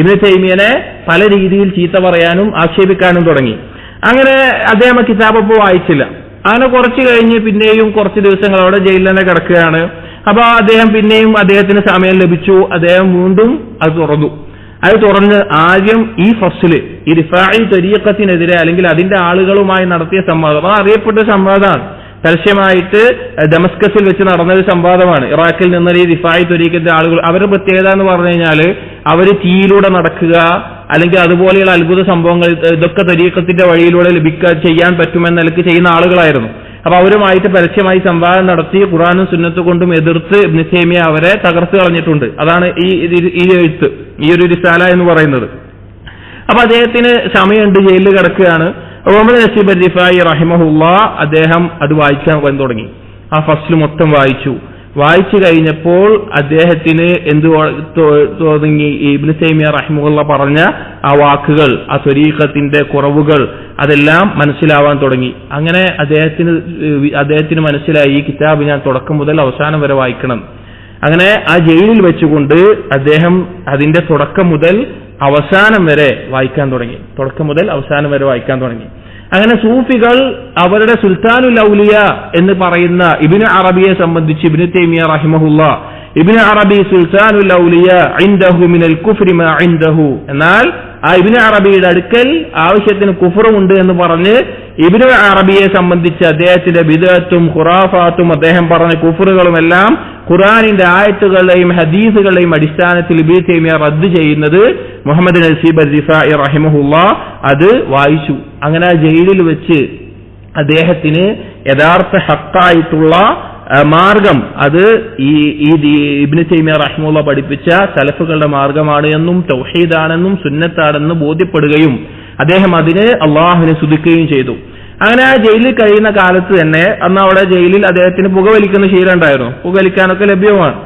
ഇബ്നു തൈമിയ്യനെ പല രീതിയിൽ ചീത്ത പറയാനും ആക്ഷേപിക്കാനും തുടങ്ങി. അങ്ങനെ അദ്ദേഹം കിതാബ് ഇപ്പോൾ വായിച്ചില്ല. അങ്ങനെ കുറച്ച് കഴിഞ്ഞ് പിന്നെയും കുറച്ച് ദിവസങ്ങൾ അവിടെ ജയിലിൽ തന്നെ കിടക്കുകയാണ്. അപ്പൊ അദ്ദേഹം പിന്നെയും അദ്ദേഹത്തിന് സമയം ലഭിച്ചു. അദ്ദേഹം വീണ്ടും അത് തുറന്ന് ആദ്യം ഈ ഫസ്ല് ഈ റിഫാഇ ത്വരീഖത്തിനെതിരെ അല്ലെങ്കിൽ അതിന്റെ ആളുകളുമായി നടത്തിയ സംവാദം, അത് അറിയപ്പെട്ട സംവാദമാണ്. പരസ്യമായിട്ട് ഡമസ്കസിൽ വെച്ച് നടന്നൊരു സംവാദമാണ്. ഇറാഖിൽ നിന്ന് ഈ റിഫാഇ ത്വരീഖത്തിന്റെ ആളുകൾ, അവരുടെ പ്രത്യേകത എന്ന് പറഞ്ഞു കഴിഞ്ഞാൽ അവര് തീയിലൂടെ നടക്കുക അല്ലെങ്കിൽ അതുപോലെയുള്ള അത്ഭുത സംഭവങ്ങൾ ഇതൊക്കെ ത്വരീഖത്തിന്റെ വഴിയിലൂടെ ചെയ്യാൻ പറ്റുമെന്ന നിലക്ക് ചെയ്യുന്ന ആളുകളായിരുന്നു. അപ്പൊ അവരുമായിട്ട് പരസ്യമായി സംവാദം നടത്തി ഖുർആനും സുന്നത്ത് കൊണ്ടും എതിർത്ത് ഇബ്നു തൈമിയ്യ അവരെ തകർത്ത് കളഞ്ഞിട്ടുണ്ട്. അതാണ് ഈ എഴുത്ത്, ഈ ഒരു റിസാല എന്ന് പറയുന്നത്. അപ്പൊ അദ്ദേഹത്തിന് സമയമുണ്ട്, ജയിലിൽ കിടക്കുകയാണ്. മുഹമ്മദ് നസീബ് റിഫായി റഹിമഹുല്ലാ അദ്ദേഹം അത് വായിക്കാൻ തുടങ്ങി. ആ ഫസ്ല് മൊത്തം വായിച്ചു കഴിഞ്ഞപ്പോൾ അദ്ദേഹത്തിന് എന്ത് തോന്നി? ഇബ്നു തൈമിയ്യ റഹിമഹുല്ലാ പറഞ്ഞ ആ വാക്കുകൾ, ആ ത്വരീഖത്തിന്റെ കുറവുകൾ അതെല്ലാം മനസ്സിലാവാൻ തുടങ്ങി. അങ്ങനെ അദ്ദേഹത്തിന് മനസ്സിലായി ഈ കിതാബ് ഞാൻ തുടക്കം മുതൽ അവസാനം വരെ വായിക്കണം. അങ്ങനെ ആ ജയിലിൽ വെച്ചുകൊണ്ട് അദ്ദേഹം അതിന്റെ തുടക്കം മുതൽ അവസാനം വരെ വായിക്കാൻ തുടങ്ങി. അങ്ങനെ സൂഫികൾ അവരുടെ സുൽത്താനുൽ ഔലിയ എന്ന് പറയുന്ന ഇബ്നു അറബിയെ സംബന്ധിച്ച് ഇബ്നു തൈമിയ്യ റഹിമഹുല്ലാ, ഇബ്നു അറബി സുൽത്താനുൽ ഔലിയ ഇൻദഹു മിനൽ കുഫ്രി മാ ഇൻദഹു, എന്നാൽ ആ ഇബ്നു അറബിയുടെ അടുക്കൽ ആവശ്യത്തിന് കുഫറുമുണ്ട് എന്ന് പറഞ്ഞ് ഇബ്നു അറബിയെ സംബന്ധിച്ച് അദ്ദേഹത്തിന്റെ ബിദ്അത്തും ഖുറാഫാത്തും അദ്ദേഹം പറഞ്ഞ കുഫറുകളും എല്ലാം ഖുർആനിന്റെ ആയത്തുകളുടെയും ഹദീസുകളുടെയും അടിസ്ഥാനത്തിൽ ഇബ്നു തൈമിയ്യ റദ്ദ് ചെയ്യുന്നത് മുഹമ്മദ് നസീബ് റിഫായി റഹിമഹുല്ലാ അത് വായിച്ചു. അങ്ങനെ ജയിലിൽ വെച്ച് അദ്ദേഹത്തിന് യഥാർത്ഥ ഹക്കായിട്ടുള്ള മാർഗം അത് ഈ ഇബ്നു തൈമിയ്യ റഹിമഹുല്ലാ പഠിപ്പിച്ച സലഫുകളുടെ മാർഗമാണ് എന്നും തൗഹീദാണെന്നും സുന്നത്താണെന്നും ബോധ്യപ്പെടുകയും അദ്ദേഹം അതിന് അള്ളാഹുവിനെ സ്തുതിക്കുകയും ചെയ്തു. അങ്ങനെ ആ ജയിലിൽ കഴിയുന്ന കാലത്ത് തന്നെ അന്ന് അവിടെ ജയിലിൽ അദ്ദേഹത്തിന് പുകവലിക്കുന്ന ശീലം ഉണ്ടായിരുന്നു. പുകവലിക്കാനൊക്കെ ലഭ്യമാണ്.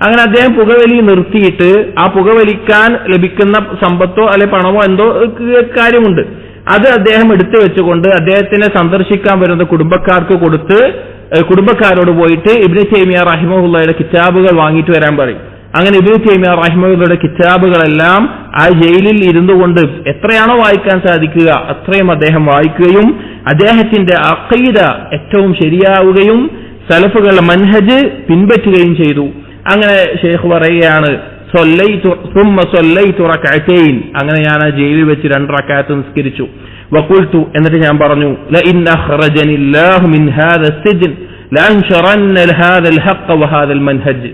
അങ്ങനെ അദ്ദേഹം പുകവലി നിർത്തിയിട്ട് ആ പുകവലിക്കാൻ ലഭിക്കുന്ന സമ്പത്തോ അല്ലെ പണമോ എന്തോ കാര്യമുണ്ട്, അത് അദ്ദേഹം എടുത്തു വെച്ചുകൊണ്ട് അദ്ദേഹത്തിനെ സന്ദർശിക്കാൻ വരുന്ന കുടുംബക്കാർക്ക് കൊടുത്ത് കുടുംബക്കാരോട് പോയിട്ട് ഇബ്നു തൈമിയ്യ റഹിമഹുള്ളയുടെ കിതാബുകൾ വാങ്ങിയിട്ട് വരാൻ പറയും. അങ്ങനെ ഇബ്നു തൈമിയ്യ റഹിമഹുള്ളയുടെ കിതാബുകളെല്ലാം ആ ജയിലിൽ ഇരുന്നു കൊണ്ട് എത്രയാണോ വായിക്കാൻ സാധിക്കുക അത്രയും അദ്ദേഹം വായിക്കുകയും അദ്ദേഹത്തിന്റെ അഖീദ ഏറ്റവും ശരിയാവുകയും സലഫുകളുടെ മൻഹജ് പിൻപറ്റുകയും ചെയ്തു. അങ്ങനെ ഷെയ്ഖ് പറയുകയാണ്, അങ്ങനെ ഞാൻ ആ ജയിലിൽ വെച്ച് 2 റക്അത്ത് നിസ്കരിച്ചു. വഖുൽതു, എന്നിട്ട് ഞാൻ പറഞ്ഞു, ലഇൻ അഖ്റജനില്ലാഹു മിൻ ഹാദാ സിജ്ൻ ലഅൻശറന്ന ഹാദൽ ഹഖ് വഹാദൽ മൻഹജ്.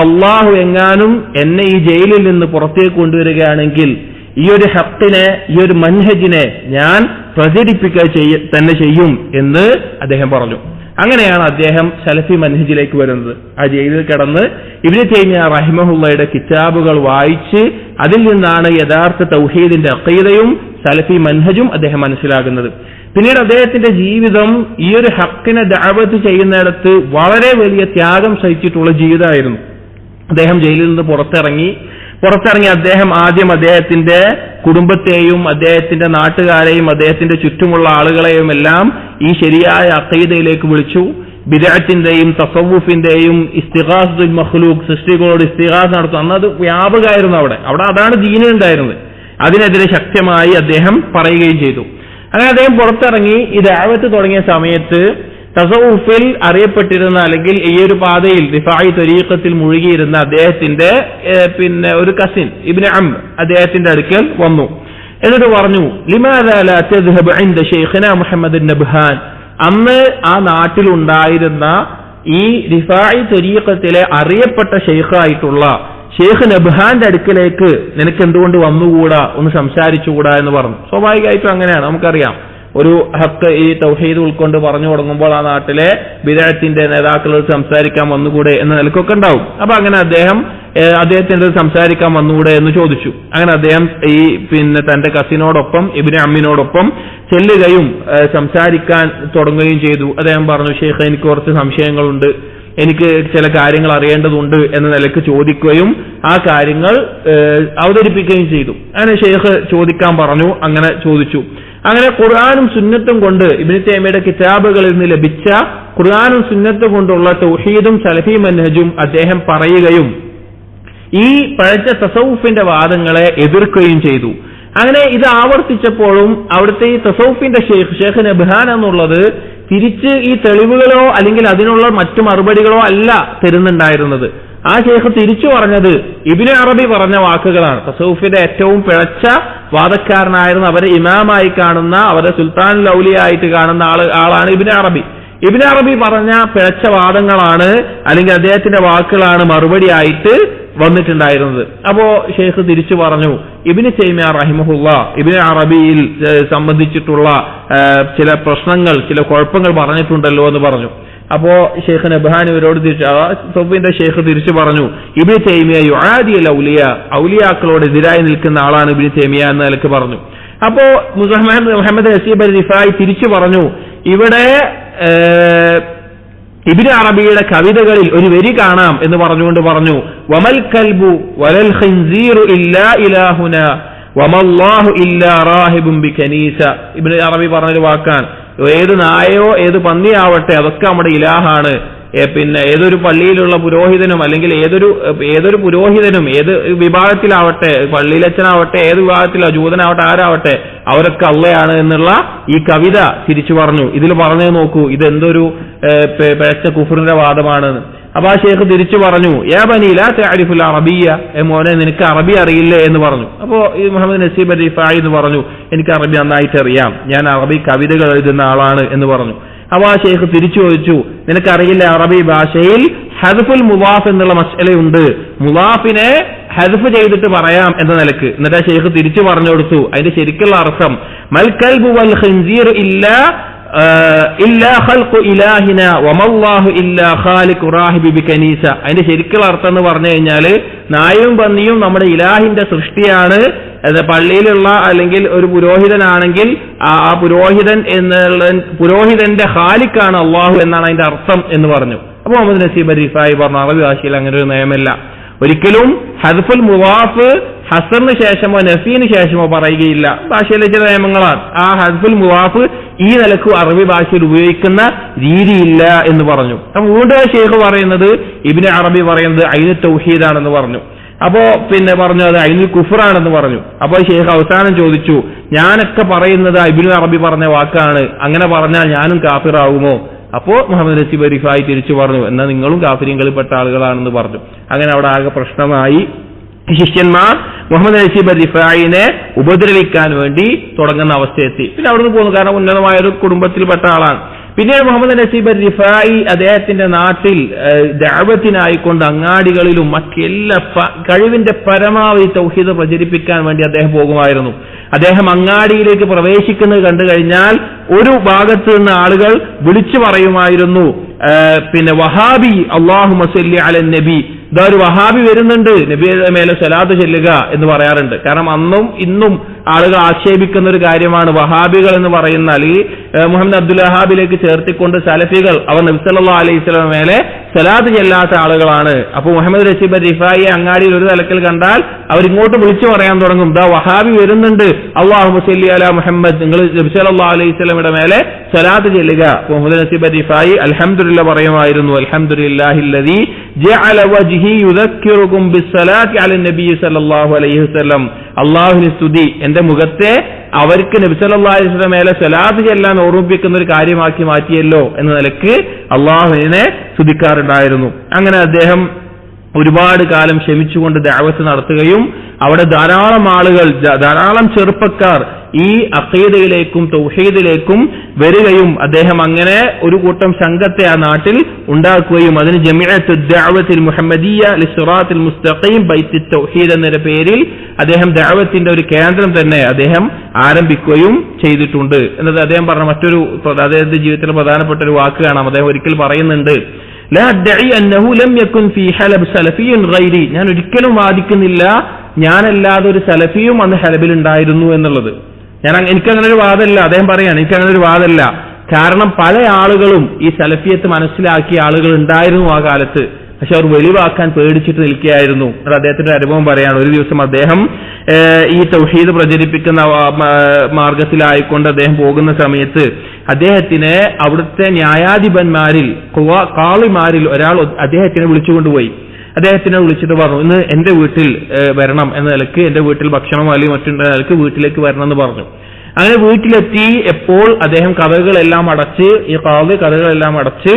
അള്ളാഹു എങ്ങാനും എന്നെ ഈ ജയിലിൽ നിന്ന് പുറത്തേക്ക് കൊണ്ടുവരികയാണെങ്കിൽ ഈ ഒരു ഹഖിനെ, ഈ ഒരു മൻഹജിനെ ഞാൻ പ്രചരിപ്പിക്കുക തന്നെ ചെയ്യും എന്ന് അദ്ദേഹം പറഞ്ഞു. അങ്ങനെയാണ് അദ്ദേഹം സലഫി മൻഹജിലേക്ക് വരുന്നത്. ആ ജയിലിൽ കിടന്ന് ഇബ്നു തൈമിയ്യ റഹിമഹുള്ളയുടെ കിതാബുകൾ വായിച്ച് അതിൽ നിന്നാണ് യഥാർത്ഥ തൗഹീദിന്റെ അഖീദയും സലഫി മൻഹജും അദ്ദേഹം മനസ്സിലാകുന്നത്. പിന്നീട് അദ്ദേഹത്തിന്റെ ജീവിതം ഈ ഒരു ഹഖിനെ ദഅവത്ത് ചെയ്യുന്നിടത്ത് വളരെ വലിയ ത്യാഗം സഹിച്ചിട്ടുള്ള ജീവിതമായിരുന്നു. അദ്ദേഹം ജയിലിൽ നിന്ന് പുറത്തിറങ്ങി അദ്ദേഹം ആദ്യം അദ്ദേഹത്തിന്റെ കുടുംബത്തെയും അദ്ദേഹത്തിന്റെ നാട്ടുകാരെയും അദ്ദേഹത്തിന്റെ ചുറ്റുമുള്ള ആളുകളെയും എല്ലാം ഈ ശരിയായ അഖീദയിലേക്ക് വിളിച്ചു. ബിദ്അത്തിന്റെയും തസവ്വുഫിന്റെയും ഇസ്തിഗാസത്തുൽ മഖ്ലൂഖ്, സൃഷ്ടികളോട് ഇസ്തിഗാസ നടത്തും, അന്നത് വ്യാപകമായിരുന്നു. അവിടെ അതാണ് ദീനിൽ ഉണ്ടായിരുന്നത്. അതിനെതിരെ ശക്തമായി അദ്ദേഹം പറയുകയും ചെയ്തു. അങ്ങനെ അദ്ദേഹം പുറത്തിറങ്ങി ഈ ദഅവത്ത് തുടങ്ങിയ സമയത്ത് തസവുഫിൽ അറിയപ്പെട്ടിരുന്ന അല്ലെങ്കിൽ ഈ ഒരു പാതയിൽ റിഫായി ത്വരീഖത്തിൽ മുഴുകിയിരുന്ന അദ്ദേഹത്തിന്റെ പിന്നെ ഒരു കസിൻ ഇബ്നു അംർ അദ്ദേഹത്തിന്റെ അടുക്കൽ വന്നു. എന്നിട്ട് പറഞ്ഞു, ലിമാദാ ലാ തദ്ഹബു ഇൻദ ശൈഖിനാ മുഹമ്മദ് നബ്ഹാൻ, അന്ന് ആ നാട്ടിലുണ്ടായിരുന്ന ഈ റിഫായി ത്വരീഖത്തിലെ അറിയപ്പെട്ട ഷെയ്ഖായിട്ടുള്ള ഷെയ്ഖ് നബ്ഹാന്റെ അടുക്കലേക്ക് നിനക്ക് എന്തുകൊണ്ട് വന്നുകൂടാ, ഒന്ന് സംസാരിച്ചുകൂടാ എന്ന് പറഞ്ഞു. സ്വാഭാവികമായിട്ടും അങ്ങനെയാണ്, നമുക്കറിയാം. ഒരു ഹക്ക് ഈ തൗഹീദ് ഉൾക്കൊണ്ട് പറഞ്ഞു തുടങ്ങുമ്പോൾ ആ നാട്ടിലെ ബിദ്അത്തിന്റെ നേതാക്കളോട് സംസാരിക്കാൻ വന്നുകൂടെ എന്ന നിലക്കൊക്കെ ഉണ്ടാവും. അപ്പൊ അങ്ങനെ അദ്ദേഹത്തിന്റെ സംസാരിക്കാൻ വന്നുകൂടെ എന്ന് ചോദിച്ചു. അങ്ങനെ അദ്ദേഹം ഈ പിന്നെ തന്റെ കസിനോടൊപ്പം ഇബ്നു അമ്മിനോടൊപ്പം ചെല്ലുകയും സംസാരിക്കാൻ തുടങ്ങുകയും ചെയ്തു. അദ്ദേഹം പറഞ്ഞു, ഷെയ്ഖ് എനിക്ക് കുറച്ച് സംശയങ്ങളുണ്ട്, എനിക്ക് ചില കാര്യങ്ങൾ അറിയേണ്ടതുണ്ട് എന്ന നിലക്ക് ചോദിക്കുകയും ആ കാര്യങ്ങൾ അവതരിപ്പിക്കുകയും ചെയ്തു. അങ്ങനെ ഷെയ്ഖ് ചോദിക്കാൻ പറഞ്ഞു. അങ്ങനെ ചോദിച്ചു. അങ്ങനെ ഖുർആനും സുന്നത്തും കൊണ്ട് ഇബ്നു തൈമിയ്യയുടെ കിതാബുകളിൽ നിന്ന് ലഭിച്ച ഖുർആനും സുന്നത്തും കൊണ്ടുള്ള തൗഹീദും സലഫി മൻഹജും അദ്ദേഹം പറയുകയും ഈ പഴച്ച തസവുഫിന്റെ വാദങ്ങളെ എതിർക്കുകയും ചെയ്തു. അങ്ങനെ ഇത് ആവർത്തിച്ചപ്പോഴും അവിടുത്തെ ഈ തസവുഫിന്റെ ഷെയ്ഖ് നബ്ഹാൻ എന്നുള്ളത് തിരിച്ച് ഈ തെളിവുകളോ അല്ലെങ്കിൽ അതിനുള്ള മറ്റു മറുപടികളോ അല്ല തരുന്നുണ്ടായിരുന്നത്. ആ ഷെയ്ഖ് തിരിച്ചു പറഞ്ഞത് ഇബ്നു അറബി പറഞ്ഞ വാക്കുകളാണ്. തസവുഫിന്റെ ഏറ്റവും പിഴച്ച വാദക്കാരനായിരുന്ന അവരെ ഇമാമായി കാണുന്ന, അവരെ സുൽത്താനുൽ ഔലിയ ആയിട്ട് കാണുന്ന ആളാണ് ഇബ്നു അറബി. ഇബ്നു അറബി പറഞ്ഞ പിഴച്ച വാദങ്ങളാണ് അല്ലെങ്കിൽ അദ്ദേഹത്തിന്റെ വാക്കുകളാണ് മറുപടിയായിട്ട് വന്നിട്ടുണ്ടായിരുന്നത്. അപ്പോ ഷെയ്ഖ് തിരിച്ചു പറഞ്ഞു, ഇബ്നു തൈമിയ്യ റഹിമഹുല്ലാ ഇബ്നു അറബിയിൽ സംബന്ധിച്ചിട്ടുള്ള ചില പ്രശ്നങ്ങൾ, ചില കുഴപ്പങ്ങൾ പറഞ്ഞിട്ടുണ്ടല്ലോ എന്ന് പറഞ്ഞു. അപ്പോ ഷെയ്ഖ് നബ്ഹാൻ ഇവരോട് തൗഫീന്റെ ഷെയ്ഖ് തിരിച്ചു പറഞ്ഞു, ഇബ്നു തൈമിയ്യ യുആദി അൽ ഔലിയ, ഔലിയാക്കളോട് എതിരായി നിൽക്കുന്ന ആളാണ് ഇബ്നു തൈമിയ്യ എന്ന നിലക്ക് പറഞ്ഞു. അപ്പോ മുഹമ്മദ് നസീബ് അൽ റിഫായി തിരിച്ചു പറഞ്ഞു, ഇവിടെ ഇബ്നു അറബിയുടെ കവിതകളിൽ ഒരു വരി കാണാം എന്ന് പറഞ്ഞുകൊണ്ട് പറഞ്ഞു, വമൽ കൽബു വലൽ ഖിൻസീറു ഇല്ലാ ഇലാഹുനാ വമല്ലാഹു ഇല്ലാ റാഹിബുൻ ബികനീസ. ഇബ്നു അറബി പറഞ്ഞൊരു വാക്കാണ്, ഏത് നായയോ ഏത് പന്നിയാവട്ടെ അതൊക്കെ നമ്മുടെ ഇലാഹാണ്. പിന്നെ ഏതൊരു പള്ളിയിലുള്ള പുരോഹിതനും അല്ലെങ്കിൽ ഏതൊരു പുരോഹിതനും ഏത് വിഭാഗത്തിലാവട്ടെ, പള്ളിയിലച്ഛനാവട്ടെ ഏത് വിഭാഗത്തിലോ ജൂതനാവട്ടെ ആരാവട്ടെ അവരൊക്കെ അള്ളയാണ് എന്നുള്ള ഈ കവിത തിരിച്ചു പറഞ്ഞു. ഇതിൽ പറഞ്ഞു നോക്കൂ, ഇതെന്തൊരു പിഴച്ച കുഫറിന്റെ വാദമാണെന്ന്. അപ്പൊ ആ ഷെയ്ഖ് തിരിച്ചു പറഞ്ഞു, യാ ബനി ലാ തഅരിഫുൽ അറബിയ്യ, മോനെ നിനക്ക് അറബി അറിയില്ലേ എന്ന് പറഞ്ഞു. അപ്പോ ഈ മുഹമ്മദ് നസീബ് റിഫായി എന്ന് പറഞ്ഞു, എനിക്ക് അറബി നന്നായിട്ട് അറിയാം, ഞാൻ അറബി കവിതകൾ എഴുതുന്ന ആളാണ് എന്ന് പറഞ്ഞു. അപ്പൊ ആ ഷെയ്ഖ് തിരിച്ചു ചോദിച്ചു, നിനക്കറിയില്ല അറബി ഭാഷയിൽ ഹദ്ഫുൽ മുദാഫ് എന്നുള്ള മസ്അലയുണ്ട്, മുദാഫിനെ ഹദ്ഫ് ചെയ്തിട്ട് പറയാം എന്ന നിലക്ക്. എന്നിട്ട് ആ ഷെയ്ഖ് തിരിച്ചു പറഞ്ഞു കൊടുത്തു അതിന്റെ ശരിക്കുള്ള അർത്ഥം, മൽ കൽബു വൽ ഖിൻസീർ ഇല്ലാ ഖൽഖു ഇലാഹിന വമല്ലാഹു ഇല്ലാ ഖാലിഖു റാഹിബി ബികനീസ. അതിന്റെ ശരിക്കുള്ള അർത്ഥം എന്ന് പറഞ്ഞു കഴിഞ്ഞാല് നായയും പന്നിയും നമ്മുടെ ഇലാഹിന്റെ സൃഷ്ടിയാണ്, പള്ളിയിലുള്ള അല്ലെങ്കിൽ ഒരു പുരോഹിതനാണെങ്കിൽ ആ പുരോഹിതന്റെ ഖാലിഖാണ് അള്ളാഹു എന്നാണ് അതിന്റെ അർത്ഥം എന്ന് പറഞ്ഞു. അപ്പൊ മുഹമ്മദ് നസീബ് റിഫായി പറഞ്ഞു, അറബി ഭാഷയിൽ അങ്ങനെ ഒരു നിയമമില്ല, ഒരിക്കലും ഹദ്ഫുൽ മുവാഫ് ഹസറിന് ശേഷമോ നഫീന് ശേഷമോ പറയുകയില്ല, ഭാഷയിലെ ചില നിയമങ്ങളാണ്. ആ ഹദ്ഫുൽ മുവാഫ് ഈ നിലക്ക് അറബി ഭാഷയിൽ ഉപയോഗിക്കുന്ന രീതിയില്ല എന്ന് പറഞ്ഞു. അപ്പൊ വീണ്ടും ഷെയ്ഖ് പറയുന്നത്, ഇബ്നു അറബി പറയുന്നത് ഐനു തൗഹീദാണെന്ന് പറഞ്ഞു. അപ്പോ പിന്നെ പറഞ്ഞു അത് ഐനുൽ കുഫറാണെന്ന് പറഞ്ഞു. അപ്പൊ ഷെയ്ഖ് അവസാനം ചോദിച്ചു, ഞാനൊക്കെ പറയുന്നത് ഇബ്നു അറബി പറഞ്ഞ വാക്കാണ്, അങ്ങനെ പറഞ്ഞാൽ ഞാനും കാഫിറാവുമോ? അപ്പോ മുഹമ്മദ് നസീബ് റിഫായി തിരിച്ചു പറഞ്ഞു, എന്നാൽ നിങ്ങളും കാഫിര്യങ്ങളിൽപ്പെട്ട ആളുകളാണെന്ന് പറഞ്ഞു. അങ്ങനെ അവിടെ ആകെ പ്രശ്നമായി. ശിഷ്യന്മാർ മുഹമ്മദ് നസീബ് റിഫായിനെ ഉപദ്രവിക്കാൻ വേണ്ടി തുടങ്ങുന്ന അവസ്ഥയെത്തി. പിന്നെ അവിടുന്ന് പോകുന്നു, കാരണം ഉന്നതമായ ഒരു കുടുംബത്തിൽപ്പെട്ട ആളാണ്. പിന്നീട് മുഹമ്മദ് നസീബ് റിഫായി അദ്ദേഹത്തിന്റെ നാട്ടിൽ ദഅവത്തിനായിക്കൊണ്ട് അങ്ങാടികളിലും മറ്റെല്ലാ കഴിവിന്റെ പരമാവധി തൗഹീദ് പ്രചരിപ്പിക്കാൻ വേണ്ടി അദ്ദേഹം പോകുമായിരുന്നു. അദ്ദേഹം അങ്ങാടിയിലേക്ക് പ്രവേശിക്കുന്നത് കണ്ടു കഴിഞ്ഞാൽ ഒരു ഭാഗത്ത് നിന്ന് ആളുകൾ വിളിച്ചു പറയുമായിരുന്നു, പിന്നെ വഹാബി അല്ലാഹുമ്മ സല്ലി അലൻ നബി, ഇതാ ഒരു വഹാബി വരുന്നുണ്ട്, നബിയുടെ മേലെ സ്വലാത്ത് ചെല്ലുക എന്ന് പറയാറുണ്ട്. കാരണം അന്നും ഇന്നും ആളുകൾ ആക്ഷേപിക്കുന്ന ഒരു കാര്യമാണ് വഹാബികൾ എന്ന് പറയുന്ന, അല്ലെങ്കിൽ മുഹമ്മദ് അബ്ദുൽ വഹാബിലേക്ക് ചേർത്തിക്കൊണ്ട് സലഫികൾ അവർ നബി സല്ലല്ലാഹു അലൈഹി വസല്ലം മേലെ സ്വലാത്ത് ചെല്ലാത്ത ആളുകളാണ്. അപ്പൊ മുഹമ്മദ് നസീബ് റിഫായി അങ്ങാടിയിൽ ഒരു തലക്കൽ കണ്ടാൽ അവരിങ്ങോട്ട് വിളിച്ചു പറയാൻ തുടങ്ങും, ദാ വഹാബി വരുന്നുണ്ട്, അല്ലാഹുമ്മ സല്ലി അലാ മുഹമ്മദ്, നിങ്ങൾ നബി സല്ലല്ലാഹു അലൈഹി വസല്ലമയുടെ മേലെ സ്വലാത്ത് ചെല്ലുക. മുഹമ്മദ് നസീബ് റിഫായി അൽഹംദുലില്ലാഹ് പറയുമായിരുന്നു, അൽഹംദുലില്ലാഹില്ലദീ ജഅല വജ്ഹി യുദക്കിറുകും ബിസ്സലാത്തി അലൻ നബി സല്ലല്ലാഹു അലൈഹി വസല്ലം. അല്ലാഹുവിന്റെ സ്തുതി, എന്റെ മുഖത്തെ അവർക്ക് നബി സല്ലല്ലാഹു അലൈഹി വസല്ലം മേലെ സ്വലാത്ത് ചെല്ലാൻ ഓർമ്മിപ്പിക്കുന്ന ഒരു കാര്യമാക്കി മാറ്റിയല്ലോ എന്ന നിലക്ക് അള്ളാഹുവിനെ സ്തുതിക്കാറുണ്ടായിരുന്നു. അങ്ങനെ അദ്ദേഹം ഒരുപാട് കാലം ക്ഷമിച്ചുകൊണ്ട് ദഅവത്ത് നടത്തുകയും അവിടെ ധാരാളം ആളുകൾ, ധാരാളം ചെറുപ്പക്കാർ ഈ അഖീദയിലേക്കും തൗഹീദിലേക്കും വരികയും അദ്ദേഹം അങ്ങനെ ഒരു കൂട്ടം സംഘത്തെ ആ നാട്ടിൽ ഉണ്ടാക്കുകയും അതിന് ജമിഅത്തു ദഅവത്തുൽ മുഹമ്മദിയ്യ ലിസ്സിറാത്തുൽ മുസ്തഖീം ബൈത്തുൽ തൗഹീദ് എന്ന പേരിൽ അദ്ദേഹം ദഅവത്തിന്റെ ഒരു കേന്ദ്രം തന്നെ അദ്ദേഹം ആരംഭിക്കുകയും ചെയ്തിട്ടുണ്ട് എന്നത് അദ്ദേഹം പറഞ്ഞ മറ്റൊരു അദ്ദേഹത്തിന്റെ ജീവിതത്തിലെ പ്രധാനപ്പെട്ട ഒരു വാക്ക് കാണാം. അദ്ദേഹം ഒരിക്കൽ പറയുന്നുണ്ട്, ലാ അദ്ഇ അന്നഹു ലം യകുൻ ഫീ ഹലബ് സലഫിയ്യുൻ ഗൈരി, ഞാൻ ഒരിക്കലും വാദിക്കുന്നില്ല ഞാനല്ലാതെ ഒരു സലഫിയും അന്ന് ഹലബിൽ ഉണ്ടായിരുന്നു എന്നുള്ളത്. എനിക്കങ്ങനെ ഒരു വാദമല്ല. അദ്ദേഹം പറയാണ്, എനിക്കങ്ങനെ ഒരു വാദമല്ല. കാരണം പല ആളുകളും ഈ സലഫിയത്ത് മനസ്സിലാക്കിയ ആളുകൾ ഉണ്ടായിരുന്നു ആ കാലത്ത്. പക്ഷെ അവർ വെളിവാക്കാൻ പേടിച്ചിട്ട് നിൽക്കുകയായിരുന്നു. അദ്ദേഹത്തിന്റെ അനുഭവം പറയാണ്, ഒരു ദിവസം അദ്ദേഹം ഈ തൗഹീദ് പ്രചരിപ്പിക്കുന്ന മാർഗത്തിലായിക്കൊണ്ട് അദ്ദേഹം പോകുന്ന സമയത്ത് അദ്ദേഹത്തിനെ അവിടുത്തെ ന്യായാധിപന്മാരിൽ കാളിമാരിൽ ഒരാൾ അദ്ദേഹത്തിനെ വിളിച്ചുകൊണ്ടുപോയി. അദ്ദേഹത്തിനെ വിളിച്ചിട്ട് പറഞ്ഞു, ഇന്ന് എന്റെ വീട്ടിൽ വരണം എന്ന നിലക്ക്, എന്റെ വീട്ടിൽ ഭക്ഷണം അല്ലെങ്കിൽ മറ്റുള്ള നിലക്ക് വീട്ടിലേക്ക് വരണം എന്ന് പറഞ്ഞു. അങ്ങനെ വീട്ടിലെത്തി എപ്പോൾ അദ്ദേഹം കഥകളെല്ലാം അടച്ച്, ഈ കാളി കഥകളെല്ലാം അടച്ച്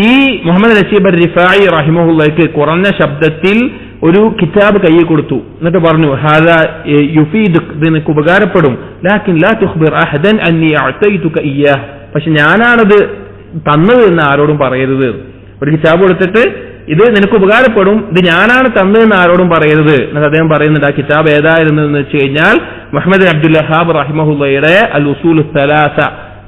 ഈ മുഹമ്മദ് നസീബ് റിഫായി റഹിമഹുള്ളാഹിക്ക് കുറഞ്ഞ ശബ്ദത്തിൽ ഒരു കിതാബ് കയ്യിൽ കൊടുത്തു. എന്നിട്ട് പറഞ്ഞു, ഹാദാ യുഫീദുക, ഇത് നിനക്ക് ഉപകാരപ്പെടും, ലാകിൻ ലാ തുഖ്ബിർ അഹദൻ അന്നി അഅതൈതുക ഇയ്യാഹ്, പക്ഷെ ഞാനാണത് തന്നത് എന്ന് ആരോടും പറയരുത്. ഒരു കിതാബ് കൊടുത്തിട്ട് ഇത് നിനക്ക് ഉപകാരപ്പെടും, ഇത് ഞാനാണ് തന്നതെന്ന് ആരോടും പറയരുത് എന്ന് അദ്ദേഹം പറയുന്നുണ്ട്. ആ കിതാബ് ഏതായിരുന്നു എന്ന് വെച്ച് കഴിഞ്ഞാൽ മുഹമ്മദ് അബ്ദുൽ വഹാബ് റഹിമഹുള്ളയുടെ അൽ ഉസൂൽ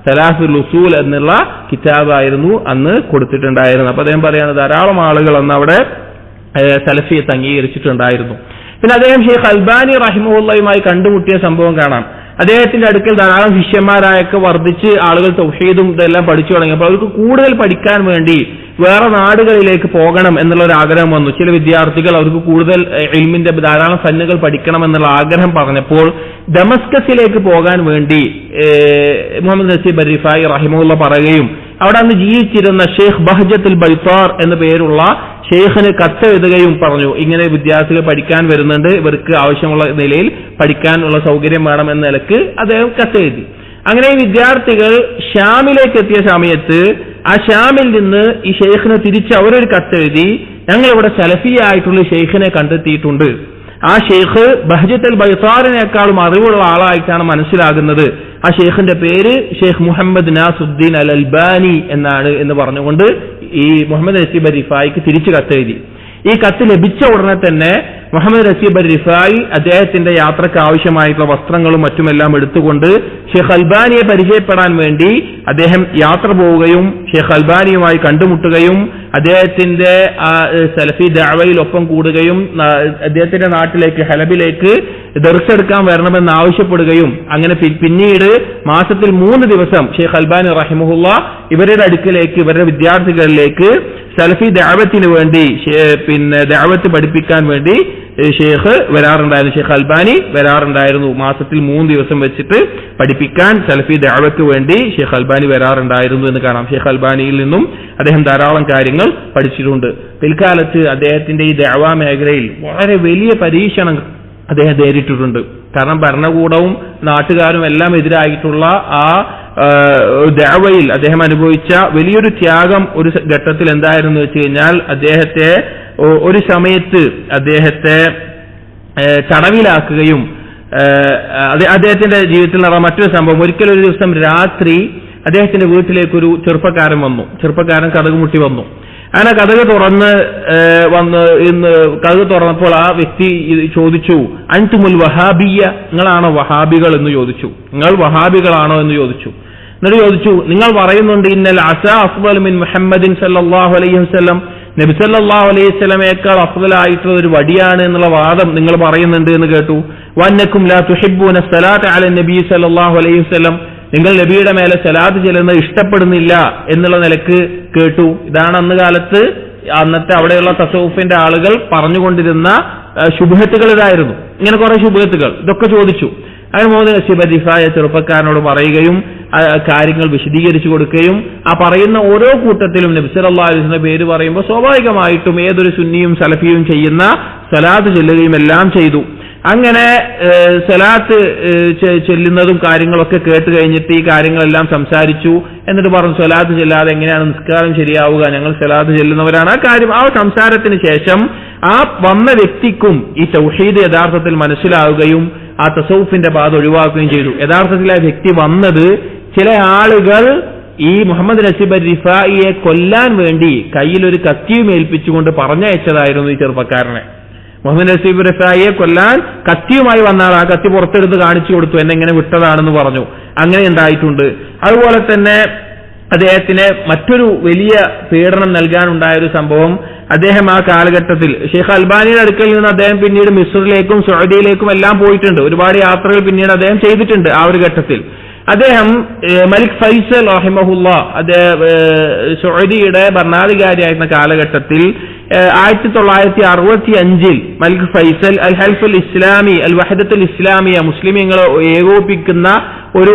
സലാസുൽ ഉസൂൽ എന്നുള്ള കിതാബായിരുന്നു അന്ന് കൊടുത്തിട്ടുണ്ടായിരുന്നു. അപ്പൊ അദ്ദേഹം പറയാണ്, ധാരാളം ആളുകൾ അന്ന് അവിടെ സലഫിയത്ത് അംഗീകരിച്ചിട്ടുണ്ടായിരുന്നു. പിന്നെ അദ്ദേഹം ഷെയ്ഖ് അൽബാനി റഹിമഹുള്ളയുമായി കണ്ടുമുട്ടിയ സംഭവം കാണാം. അദ്ദേഹത്തിന്റെ അടുക്കൽ ധാരാളം ശിഷ്യന്മാരായൊക്കെ വർദ്ധിച്ച് ആളുകൾ തൗഹീദും ഇതെല്ലാം പഠിച്ചു തുടങ്ങിയപ്പോൾ അവർക്ക് കൂടുതൽ പഠിക്കാൻ വേണ്ടി വേറെ നാടുകളിലേക്ക് പോകണം എന്നുള്ള ഒരു ആഗ്രഹം വന്നു. ചില വിദ്യാർത്ഥികൾ അവർക്ക് കൂടുതൽ ഇൽമിന്റെ ധാരാളം ഫന്നുകൾ പഠിക്കണം എന്നുള്ള ആഗ്രഹം പറഞ്ഞപ്പോൾ ദമസ്കസിലേക്ക് പോകാൻ വേണ്ടി മുഹമ്മദ് നസീബ് റിഫായി റഹിമഹുള്ള പറയുകയും അവിടെ അന്ന് ജീവിച്ചിരുന്ന ഷെയ്ഖ് ബഹ്ജത്തുൽ ബൈത്താർ എന്ന പേരുള്ള ഷെയ്ഖിന് കത്തെഴുതുകയും പറഞ്ഞു, ഇങ്ങനെ വിദ്യാർത്ഥികൾ പഠിക്കാൻ വരുന്നുണ്ട്, ഇവർക്ക് ആവശ്യമുള്ള നിലയിൽ പഠിക്കാനുള്ള സൗകര്യം വേണം എന്ന നിലക്ക് അദ്ദേഹം കത്തെഴുതി. അങ്ങനെ ഈ വിദ്യാർത്ഥികൾ ഷാമിലേക്ക് എത്തിയ സമയത്ത് ആ ഷാമിൽ നിന്ന് ഈ ഷെയ്ഖിനെ തിരിച്ച് അവരൊരു കത്തെഴുതി, ഞങ്ങളിവിടെ സലഫിയായിട്ടുള്ള ഷെയ്ഖിനെ കണ്ടെത്തിയിട്ടുണ്ട്, ആ ഷെയ്ഖ് ബഹ്ജത്തുൽ ബൈത്താറിനേക്കാളും അറിവുള്ള ആളായിട്ടാണ് മനസ്സിലാകുന്നത്, ആ ഷെയ്ഖിന്റെ പേര് ഷെയ്ഖ് മുഹമ്മദ് നാസുദ്ദീൻ അൽ അൽബാനി എന്നാണ് എന്ന് പറഞ്ഞുകൊണ്ട് ഈ മുഹമ്മദ് നസീബ് റിഫായിക്ക് തിരിച്ചു കത്തെഴുതി. ഈ കത്ത് ലഭിച്ച ഉടനെ തന്നെ മുഹമ്മദ് നസീബ് റിഫായി അദ്ദേഹത്തിന്റെ യാത്രക്ക് ആവശ്യമായിട്ടുള്ള വസ്ത്രങ്ങളും മറ്റുമെല്ലാം എടുത്തുകൊണ്ട് ഷെയ്ഖ് അൽബാനിയെ പരിചയപ്പെടാൻ വേണ്ടി അദ്ദേഹം യാത്ര പോവുകയും ഷെയ്ഖ് അൽബാനിയുമായി കണ്ടുമുട്ടുകയും അദ്ദേഹത്തിന്റെ സലഫി ദഅവയിൽ ഒപ്പം കൂടുകയും അദ്ദേഹത്തിന്റെ നാട്ടിലേക്ക് ഹലബിലേക്ക് ദർസെടുക്കാൻ വരണമെന്ന് ആവശ്യപ്പെടുകയും അങ്ങനെ പിന്നീട് മാസത്തിൽ 3 ദിവസം ഷെയ്ഖ് അൽബാനി റഹിമഹുള്ള ഇവരുടെ അടുക്കിലേക്ക്, ഇവരുടെ വിദ്യാർത്ഥികളിലേക്ക് സലഫി ദഅവത്തിന് വേണ്ടി പിന്നെ ദഅവത്ത് പഠിപ്പിക്കാൻ വേണ്ടി ഷെയ്ഖ് വരാറുണ്ടായിരുന്നു, ഷെയ്ഖ് അൽബാനി വരാറുണ്ടായിരുന്നു. മാസത്തിൽ 3 ദിവസം വെച്ചിട്ട് പഠിപ്പിക്കാൻ സലഫി ദഅവത്ത് വേണ്ടി ഷെയ്ഖ് അൽബാനി വരാറുണ്ടായിരുന്നു എന്ന് കാണാം. ഷെയ്ഖ് അൽബാനിയിൽ നിന്നും അദ്ദേഹം ധാരാളം കാര്യങ്ങൾ പഠിച്ചിട്ടുണ്ട്. പിൽക്കാലത്ത് അദ്ദേഹത്തിന്റെ ഈ ദഅവ മേഖലയിൽ വളരെ വലിയ പരീക്ഷണം അദ്ദേഹം നേരിട്ടിട്ടുണ്ട്. കാരണം ഭരണകൂടവും നാട്ടുകാരും എല്ലാം എതിരായിട്ടുള്ള ആ ദഅവയിൽ അദ്ദേഹം അനുഭവിച്ച വലിയൊരു ത്യാഗം ഒരു ഘട്ടത്തിൽ എന്തായിരുന്നു വെച്ച് കഴിഞ്ഞാൽ അദ്ദേഹത്തെ ഒരു സമയത്ത് അദ്ദേഹത്തെ തടവിലാക്കുകയും അദ്ദേഹത്തിന്റെ ജീവിതത്തിൽ നടന്ന മറ്റൊരു സംഭവം, ഒരിക്കലൊരു ദിവസം രാത്രി അദ്ദേഹത്തിന്റെ വീട്ടിലേക്കൊരു ചെറുപ്പക്കാരൻ വന്നു. ചെറുപ്പക്കാരൻ കതകുമുട്ടി വന്നു. അങ്ങനെ കതക് തുറന്നപ്പോൾ ആ വ്യക്തി ചോദിച്ചു, അൻതുമുൽ വഹാബിയ, നിങ്ങളാണോ വഹാബികൾ എന്ന് ചോദിച്ചു. നിങ്ങൾ വഹാബികളാണോ എന്ന് ചോദിച്ചു. എന്നിട്ട് ചോദിച്ചു, നിങ്ങൾ പറയുന്നുണ്ട് ഇന്നൽ അസാ അഫ്ളൽ മിൻ മുഹമ്മദിൻ സല്ലല്ലാഹു അലൈഹി വസല്ലം, നബി സല്ലല്ലാഹു അലൈഹി വസല്ലമയേക്കാൾ അഫ്ളലായിട്ടുള്ള ഒരു വടിയാണ് എന്നുള്ള വാദം നിങ്ങൾ പറയുന്നുണ്ട് എന്ന് കേട്ടു. വന്നക്കും ലാ തുഹിബ്ബൂന സലാത്ത അല നബി സല്ലല്ലാഹു അലൈഹി വസല്ലം, നിങ്ങൾ നബിയുടെ മേലെ സലാത്ത് ചെല്ലുന്നത് ഇഷ്ടപ്പെടുന്നില്ല എന്നുള്ള നിലക്ക് കേട്ടു. ഇതാണ് അന്നത്തെ അവിടെയുള്ള തസവുഫിന്റെ ആളുകൾ പറഞ്ഞുകൊണ്ടിരുന്ന ശുബ്ഹത്തുകൾ ഇതായിരുന്നു. ഇങ്ങനെ കുറെ ശുബ്ഹത്തുകൾ ഇതൊക്കെ ചോദിച്ചു. അങ്ങനെ മുഹമ്മദ് നസീബ് റിഫായി ചെറുപ്പക്കാരനോട് പറയുകയും കാര്യങ്ങൾ വിശദീകരിച്ചു കൊടുക്കുകയും ആ പറയുന്ന ഓരോ കൂട്ടത്തിലും നബി സല്ലല്ലാഹു അലൈഹി വസല്ലം പേര് പറയുമ്പോൾ സ്വാഭാവികമായിട്ടും ഏതൊരു സുന്നിയും സലഫിയും ചെയ്യുന്ന സലാത്ത് ചെല്ലുകയും എല്ലാം ചെയ്തു. അങ്ങനെ സലാത്ത് ചെല്ലുന്നതും കാര്യങ്ങളൊക്കെ കേട്ട് കഴിഞ്ഞിട്ട് ഈ കാര്യങ്ങളെല്ലാം സംസാരിച്ചു. എന്നിട്ട് പറഞ്ഞു സലാത്ത് ചെല്ലാതെ എങ്ങനെയാണ് നിസ്കാരം ശരിയാവുക, ഞങ്ങൾ സലാത്ത് ചെല്ലുന്നവരാണ്. ആ കാര്യം ആ സംസാരത്തിന് ശേഷം ആ വന്ന വ്യക്തിക്കും ഈ തൗഹീദ് യഥാർത്ഥത്തിൽ മനസ്സിലാവുകയും ആ തസവുഫിന്റെ ബാധ ഒഴിവാക്കുകയും ചെയ്തു. യഥാർത്ഥത്തിൽ ആ വ്യക്തി വന്നത് ചില ആളുകൾ ഈ മുഹമ്മദ് നസീബ് റിഫായിയെ കൊല്ലാൻ വേണ്ടി കയ്യിലൊരു കത്തിയും ഏൽപ്പിച്ചുകൊണ്ട് പറഞ്ഞയച്ചതായിരുന്നു ഈ ചെറുപ്പക്കാരനെ. മുഹമ്മദ് നസീബ് റിഫായിയെ കൊല്ലാൻ കത്തിയുമായി വന്ന ആൾ ആ കത്തി പുറത്തെടുത്ത് കാണിച്ചു കൊടുത്തു, എന്നെങ്ങനെ വിട്ടതാണെന്ന് പറഞ്ഞു. അങ്ങനെ ഉണ്ടായിട്ടുണ്ട്. അതുപോലെ തന്നെ അദ്ദേഹത്തിന് മറ്റൊരു വലിയ പീഡനം നൽകാനുണ്ടായ ഒരു സംഭവം, അദ്ദേഹം ആ കാലഘട്ടത്തിൽ ഷെയ്ഖ് അൽബാനിയുടെ അടുക്കൽ നിന്ന് അദ്ദേഹം പിന്നീട് മിസ്റിലേക്കും സൗദിയിലേക്കും എല്ലാം പോയിട്ടുണ്ട്. ഒരുപാട് യാത്രകൾ പിന്നീട് അദ്ദേഹം ചെയ്തിട്ടുണ്ട്. ആ ഒരു ഘട്ടത്തിൽ അദ്ദേഹം മലിക് ഫൈസൽ റഹിമഹുല്ല അദ്ദേഹം സൗദിയുടെ ഭരണാധികാരിയായിരുന്ന കാലഘട്ടത്തിൽ 1965 മലിക് ഫൈസൽ അൽ ഹൽഫുൽ ഇസ്ലാമി അൽ വഹദത്തുൽ ഇസ്ലാമിയ മുസ്ലിമീങ്ങളെ ഏകോപിപ്പിക്കുന്ന ഒരു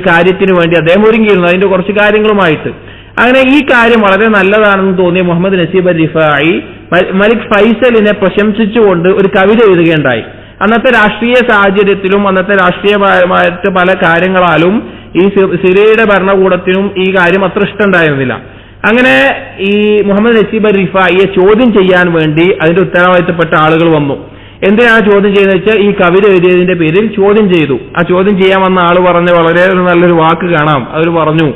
കാര്യത്തിന് വേണ്ടി അദ്ദേഹം ഒരുങ്ങിയിരുന്നു, അതിന്റെ കുറച്ച് കാര്യങ്ങളുമായിട്ട്. അങ്ങനെ ഈ കാര്യം വളരെ നല്ലതാണെന്ന് തോന്നിയ മുഹമ്മദ് നസീബ് റിഫായി മലിക് ഫൈസലിനെ പ്രശംസിച്ചുകൊണ്ട് ഒരു കവിത എഴുതുകയുണ്ടായി. അന്നത്തെ രാഷ്ട്രീയ സാഹചര്യത്തിലും അന്നത്തെ രാഷ്ട്രീയമായിട്ട് പല കാര്യങ്ങളാലും ഈ സിറിയയുടെ ഭരണകൂടത്തിനും ഈ കാര്യം അത്ര ഇഷ്ടമുണ്ടായിരുന്നില്ല. അങ്ങനെ ഈ മുഹമ്മദ് നസീബ് റിഫായിയെ ചോദ്യം ചെയ്യാൻ വേണ്ടി അതിന്റെ ഉത്തരവാദിത്തപ്പെട്ട ആളുകൾ വന്നു. എന്തിനാണ് ചോദ്യം ചെയ്യുന്നത് വെച്ചാൽ ഈ കവിത എഴുതിയതിന്റെ പേരിൽ ചോദ്യം ചെയ്തു. ആ ചോദ്യം ചെയ്യാൻ വന്ന ആള് പറഞ്ഞ വളരെ നല്ലൊരു വാക്ക് കാണാം. അവർ പറഞ്ഞു,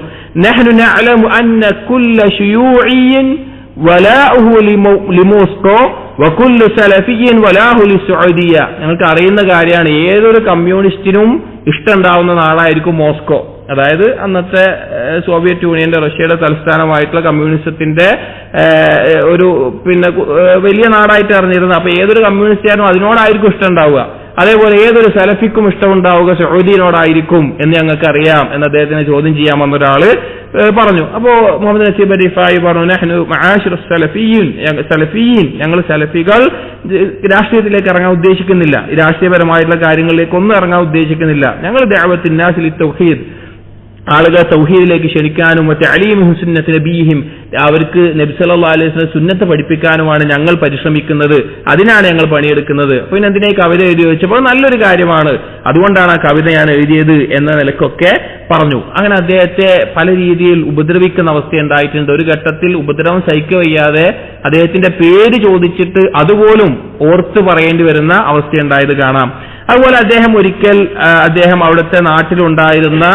നഹ്നു നഅലമു അന്ന കുല്ല ശുയൂഇയ്യിൻ വലാഉഹു ലിമോസ്കോ വകുല്ലു സലഫിയ്യിൻ വലാഹു ലിസ്സൗദിയ. ഞങ്ങൾക്ക് അറിയുന്ന കാര്യമാണ്, ഏതൊരു കമ്മ്യൂണിസ്റ്റിനും ഇഷ്ടമുണ്ടാവുന്ന നാടായിരിക്കും മോസ്കോ. അതായത് അന്നത്തെ സോവിയറ്റ് യൂണിയന്റെ റഷ്യയുടെ തലസ്ഥാനമായിട്ടുള്ള കമ്മ്യൂണിസത്തിന്റെ ഒരു വലിയ നാടായിട്ട് അറിഞ്ഞിരുന്നത്. അപ്പൊ ഏതൊരു കമ്മ്യൂണിസ്റ്റുകാരനും അതിനോടായിരിക്കും ഇഷ്ടം ഉണ്ടാവുക. അതേപോലെ ഏതൊരു സലഫിക്കും ഇഷ്ടമുണ്ടാവുക സൗദിയോടായിരിക്കും എന്ന് ഞങ്ങൾക്ക് അറിയാം എന്ന് അദ്ദേഹത്തിനെ ചോദ്യം ചെയ്യാൻ വന്നൊരാള് പറഞ്ഞു. അപ്പോ മുഹമ്മദ് നസീബ് റിഫായി പറഞ്ഞു, നഹ്നു മആശിറു സലഫിയ്യിൻ, ഞങ്ങൾ സലഫികൾ രാഷ്ട്രീയത്തിലേക്ക് ഇറങ്ങാൻ ഉദ്ദേശിക്കുന്നില്ല, രാഷ്ട്രീയപരമായിട്ടുള്ള കാര്യങ്ങളിലേക്കൊന്നും ഇറങ്ങാൻ ഉദ്ദേശിക്കുന്നില്ല. ഞങ്ങൾ ദഅവത്തുൻ നാസി ലിത്തൗഹീദ്, ആളുകളെ തൗഹീദിലേക്ക് ക്ഷണിക്കാനും തഅലീമുഹും സുന്നത്തി നബിയിഹിം, അവർക്ക് നബി സല്ലല്ലാഹു അലൈഹി വസല്ലം സുന്നത്ത് പഠിപ്പിക്കാനുമാണ് ഞങ്ങൾ പരിശ്രമിക്കുന്നത്, അതിനാണ് ഞങ്ങൾ പണിയെടുക്കുന്നത്. അപ്പോൾ പിന്നെ എന്തിനാ ഈ കവിത എഴുതി ചോദിച്ചപ്പോൾ നല്ലൊരു കാര്യമാണ്, അതുകൊണ്ടാണ് ആ കവിത ഞാൻ എഴുതിയത് എന്ന നിലക്കൊക്കെ പറഞ്ഞു. അങ്ങനെ അദ്ദേഹത്തെ പല രീതിയിൽ ഉപദ്രവിക്കുന്ന അവസ്ഥ ഉണ്ടായിട്ടുണ്ട്. ഒരു ഘട്ടത്തിൽ ഉപദ്രവം സഹിക്കവയ്യാതെ അദ്ദേഹത്തിന്റെ പേര് ചോദിച്ചിട്ട് അതുപോലും ഓർത്തു പറയേണ്ടി വരുന്ന അവസ്ഥയുണ്ടായത് കാണാം. അതുപോലെ അദ്ദേഹം ഒരിക്കൽ അദ്ദേഹം അവിടുത്തെ നാട്ടിലുണ്ടായിരുന്ന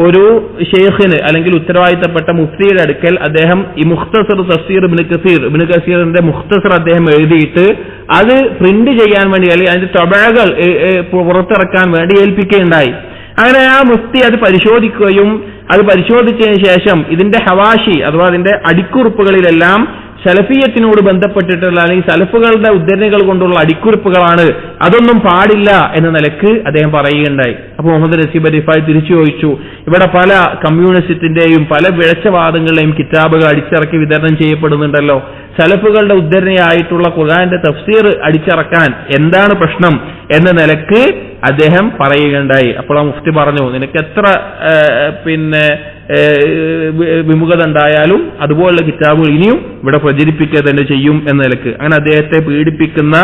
ഒരു ഷെയ്ഖിന് അല്ലെങ്കിൽ ഉത്തരവാദിത്തപ്പെട്ട മുഫ്തിയുടെ അടുക്കൽ അദ്ദേഹം ഈ മുഖ്തസർ തഫ്സീർ ഇബ്നു കസീറിന്റെ മുഖ്തസർ അദ്ദേഹം എഴുതിയിട്ട് അത് പ്രിന്റ് ചെയ്യാൻ വേണ്ടി അല്ലെങ്കിൽ അതിന്റെ തബഅകൾ പുറത്തിറക്കാൻ വേണ്ടി ഏൽപ്പിക്കുകയുണ്ടായി. അങ്ങനെ ആ മുഫ്തി അത് പരിശോധിക്കുകയും അത് പരിശോധിച്ചതിന് ശേഷം ഇതിന്റെ ഹവാഷി അഥവാ അതിന്റെ അടിക്കുറിപ്പുകളിലെല്ലാം സലഫിയത്തിനോട് ബന്ധപ്പെട്ടിട്ടുള്ള അല്ലെങ്കിൽ സലഫുകളുടെ ഉദ്ധരണികൾ കൊണ്ടുള്ള അടിക്കുറിപ്പുകളാണ്, അതൊന്നും പാടില്ല എന്ന നിലക്ക് അദ്ദേഹം പറയുകയുണ്ടായി. അപ്പോൾ മുഹമ്മദ് നസീബ് റിഫായി തിരിച്ചു ചോദിച്ചു, ഇവിടെ പല കമ്മ്യൂണിസത്തിന്റെയും പല പിഴച്ചവാദങ്ങളുടെയും കിതാബുകൾ അടിച്ചിറക്കി വിതരണം ചെയ്യപ്പെടുന്നുണ്ടല്ലോ, സലഫുകളുടെ ഉദ്ധരണിയായിട്ടുള്ള ഖുർആന്റെ തഫ്സീർ അടിച്ചിറക്കാൻ എന്താണ് പ്രശ്നം എന്ന നിലക്ക് അദ്ദേഹം പറയുകയുണ്ടായി. അപ്പോൾ ആ മുഫ്തി പറഞ്ഞു, നിനക്ക് എത്ര വിമുഖത ഉണ്ടായാലും അതുപോലുള്ള കിതാബുകൾ ഇനിയും ഇവിടെ പ്രചരിപ്പിക്കുക തന്നെ ചെയ്യും എന്ന നിലക്ക്. അങ്ങനെ അദ്ദേഹത്തെ പീഡിപ്പിക്കുന്ന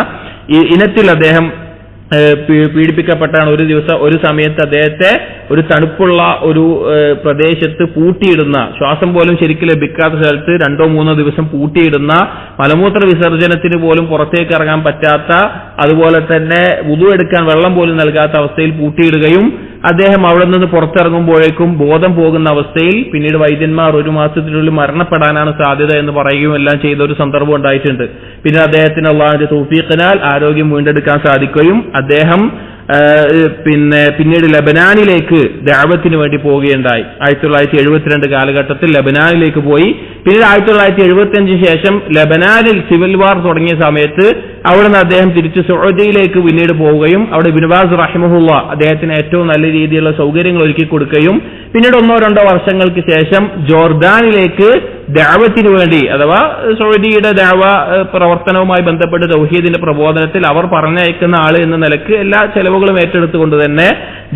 ഇനത്തിൽ അദ്ദേഹം പീഡിപ്പിക്കപ്പെട്ടാണ്. ഒരു സമയത്ത് അദ്ദേഹത്തെ ഒരു തണുപ്പുള്ള ഒരു പ്രദേശത്ത് പൂട്ടിയിടുന്ന, ശ്വാസം പോലും ശരിക്കും ലഭിക്കാത്ത സ്ഥലത്ത് 2-3 ദിവസം പൂട്ടിയിടുന്ന, മലമൂത്ര വിസർജനത്തിന് പോലും പുറത്തേക്ക് ഇറങ്ങാൻ പറ്റാത്ത, അതുപോലെ തന്നെ വുദു എടുക്കാൻ വെള്ളം പോലും നൽകാത്ത അവസ്ഥയിൽ പൂട്ടിയിടുകയും അദ്ദേഹം അവിടെ നിന്ന് പുറത്തിറങ്ങുമ്പോഴേക്കും ബോധം പോകുന്ന അവസ്ഥയിൽ പിന്നീട് വൈദ്യന്മാർ 1 മാസത്തിനുള്ളിൽ മരണപ്പെടാനാണ് സാധ്യത എന്ന് പറയുകയും എല്ലാം ചെയ്ത ഒരു സന്ദർഭം ഉണ്ടായിട്ടുണ്ട്. പിന്നെ അദ്ദേഹത്തിന് അള്ളാഹുവിന്റെ തൗഫീഖിനാൽ ആരോഗ്യം വീണ്ടെടുക്കാൻ സാധിക്കുകയും അദ്ദേഹം പിന്നീട് ലബനാനിലേക്ക് ദഅവത്തിന് വേണ്ടി പോവുകയുണ്ടായി. 1972 കാലഘട്ടത്തിൽ ലബനാനിലേക്ക് പോയി. പിന്നീട് 1975 ശേഷം ലബനാനിൽ സിവിൽ വാർ തുടങ്ങിയ സമയത്ത് അവിടുന്ന് അദ്ദേഹം തിരിച്ച് സൗദിയിലേക്ക് പിന്നീട് പോവുകയും അവിടെ ഇബ്നു ബാസ് റഹിമഹുള്ള അദ്ദേഹത്തിന് ഏറ്റവും നല്ല രീതിയിലുള്ള സൗകര്യങ്ങൾ ഒരുക്കി കൊടുക്കുകയും പിന്നീട് 1-2 വർഷങ്ങൾക്ക് ശേഷം ജോർദാനിലേക്ക് ദഅവത്തിന് വേണ്ടി അഥവാ സൗദിയുടെ ദഅവ പ്രവർത്തനവുമായി ബന്ധപ്പെട്ട് തൗഹീദിന്റെ പ്രബോധനത്തിൽ അവർ പറഞ്ഞയക്കുന്ന ആള് എന്ന നിലക്ക് എല്ലാ ചെലവുകളും ഏറ്റെടുത്തുകൊണ്ട് തന്നെ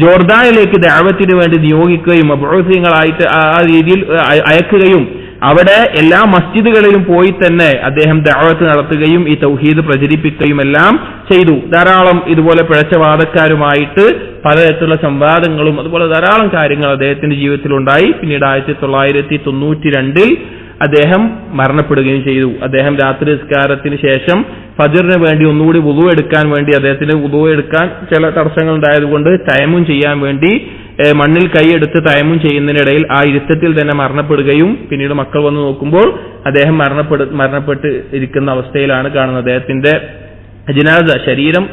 ജോർദാനിലേക്ക് ദഅവത്തിന് വേണ്ടി നിയോഗിക്കുകയും മബ്ഊസിങ്ങളായിട്ട് ആ രീതിയിൽ അയക്കുകയും അവിടെ എല്ലാ മസ്ജിദുകളിലും പോയി തന്നെ അദ്ദേഹം ദഅവത്ത് നടത്തുകയും ഈ തൗഹീദ് പ്രചരിപ്പിക്കുകയും എല്ലാം ചെയ്തു. ധാരാളം ഇതുപോലെ പിഴച്ച വാദക്കാരുമായിട്ട് പലതരത്തിലുള്ള സംവാദങ്ങളും അതുപോലെ ധാരാളം കാര്യങ്ങൾ അദ്ദേഹത്തിന്റെ ജീവിതത്തിലുണ്ടായി. പിന്നീട് 1992 അദ്ദേഹം മരണപ്പെടുകയും ചെയ്തു. അദ്ദേഹം രാത്രി നിസ്കാരത്തിന് ശേഷം ഫജ്റിന് വേണ്ടി ഒന്നുകൂടി വുളു എടുക്കാൻ വേണ്ടി അദ്ദേഹത്തിന് വുളു എടുക്കാൻ ചില തടസ്സങ്ങൾ ഉണ്ടായതുകൊണ്ട് തയമ്മും ചെയ്യാൻ വേണ്ടി മണ്ണിൽ കൈയെടുത്ത് തയമ്മും ചെയ്യുന്നതിനിടയിൽ ആ ഇരുത്തത്തിൽ തന്നെ മരണപ്പെടുകയും പിന്നീട് മക്കൾ വന്ന് നോക്കുമ്പോൾ അദ്ദേഹം മരണപ്പെട്ട് ഇരിക്കുന്ന അവസ്ഥയിലാണ് കാണുന്നത്. അദ്ദേഹത്തിന്റെ ജനാസ ശരീരം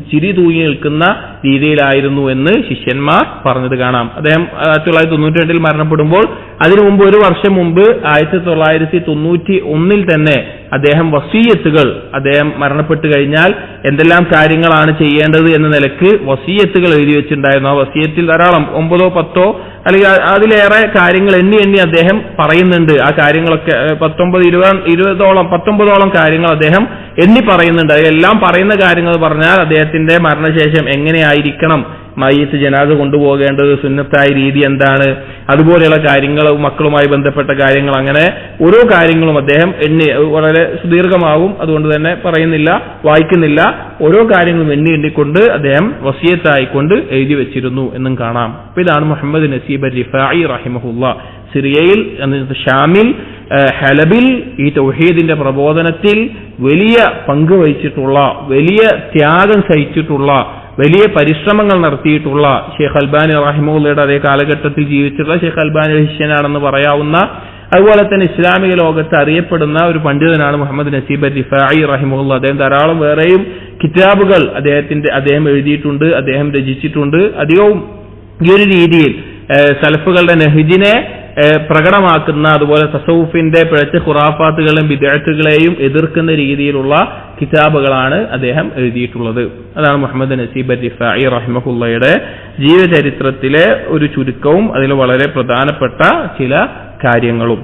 ചിരി തൂങ്ങി നിൽക്കുന്ന രീതിയിലായിരുന്നു എന്ന് ശിഷ്യന്മാർ പറഞ്ഞത് കാണാം. അദ്ദേഹം 1992 മരണപ്പെടുമ്പോൾ അതിനു മുമ്പ് ഒരു വർഷം മുമ്പ് 1991 തന്നെ അദ്ദേഹം വസീയത്തുകൾ, അദ്ദേഹം മരണപ്പെട്ടു കഴിഞ്ഞാൽ എന്തെല്ലാം കാര്യങ്ങളാണ് ചെയ്യേണ്ടത് എന്ന നിലക്ക് വസീയത്തുകൾ എഴുതി വെച്ചിട്ടുണ്ടായിരുന്നു. ആ വസീയത്തിൽ ധാരാളം 9 or 10 അല്ലെങ്കിൽ അതിലേറെ കാര്യങ്ങൾ എണ്ണി അദ്ദേഹം പറയുന്നുണ്ട്. ആ കാര്യങ്ങളൊക്കെ 19 കാര്യങ്ങൾ അദ്ദേഹം എണ്ണി പറയുന്നുണ്ട്. അതിലെല്ലാം പറയുന്ന കാര്യങ്ങൾ പറഞ്ഞാൽ അദ്ദേഹത്തിന്റെ മരണശേഷം എങ്ങനെയായിരിക്കണം മയ്യിത്ത് ജനാസ കൊണ്ടുപോകേണ്ടത്, സുന്നത്തായ രീതി എന്താണ്, അതുപോലെയുള്ള കാര്യങ്ങൾ, മക്കളുമായി ബന്ധപ്പെട്ട കാര്യങ്ങൾ, അങ്ങനെ ഓരോ കാര്യങ്ങളും അദ്ദേഹം വളരെ സുദീർഘമാവും. അതുകൊണ്ട് തന്നെ വായിക്കുന്നില്ല. ഓരോ കാര്യങ്ങളും എണ്ണിക്കൊണ്ട് അദ്ദേഹം വസിയത്തായിക്കൊണ്ട് എഴുതി വെച്ചിരുന്നു എന്നും കാണാം. അപ്പൊ ഇതാണ് മുഹമ്മദ് നസീബ് റിഫാഇ റഹിമഹുല്ലാ. സിറിയയിൽ, ഷാമിൽ, ഹലബിൽ ഈ തൗഹീദിന്റെ പ്രബോധനത്തിൽ വലിയ പങ്ക് വഹിച്ചിട്ടുള്ള, വലിയ ത്യാഗം സഹിച്ചിട്ടുള്ള, വലിയ പരിശ്രമങ്ങൾ നടത്തിയിട്ടുള്ള ഷെയ്ഖ് അൽബാനി റഹിമഹുള്ളയുടെ അതേ കാലഘട്ടത്തിൽ ജീവിച്ചിട്ടുള്ള ഷെയ്ഖ് അൽബാനി ശിഷ്യനാണെന്ന് പറയാവുന്ന, അതുപോലെ തന്നെ ഇസ്ലാമിക ലോകത്ത് അറിയപ്പെടുന്ന ഒരു പണ്ഡിതനാണ് മുഹമ്മദ് നസീബ് റിഫാഇ റഹിമഹുള്ള. അദ്ദേഹം ധാരാളം വേറെയും കിതാബുകൾ അദ്ദേഹം എഴുതിയിട്ടുണ്ട്, അദ്ദേഹം രചിച്ചിട്ടുണ്ട്. അധികവും ഈ ഒരു രീതിയിൽ സലഫുകളുടെ നെഹ്ജിനെ പ്രകടമാക്കുന്ന, അതുപോലെ തസവുഫിന്റെ പിഴച്ച ഖുറാഫാത്തുകളെയും ബിദ്അത്തുകളെയും എതിർക്കുന്ന രീതിയിലുള്ള കിതാബുകളാണ് അദ്ദേഹം എഴുതിയിട്ടുള്ളത്. അതാണ് മുഹമ്മദ് നസീബ് റിഫാഇ റഹിമഹുള്ളയുടെ ജീവചരിത്രത്തിലെ ഒരു ചുരുക്കവും അതിൽ വളരെ പ്രധാനപ്പെട്ട ചില കാര്യങ്ങളും.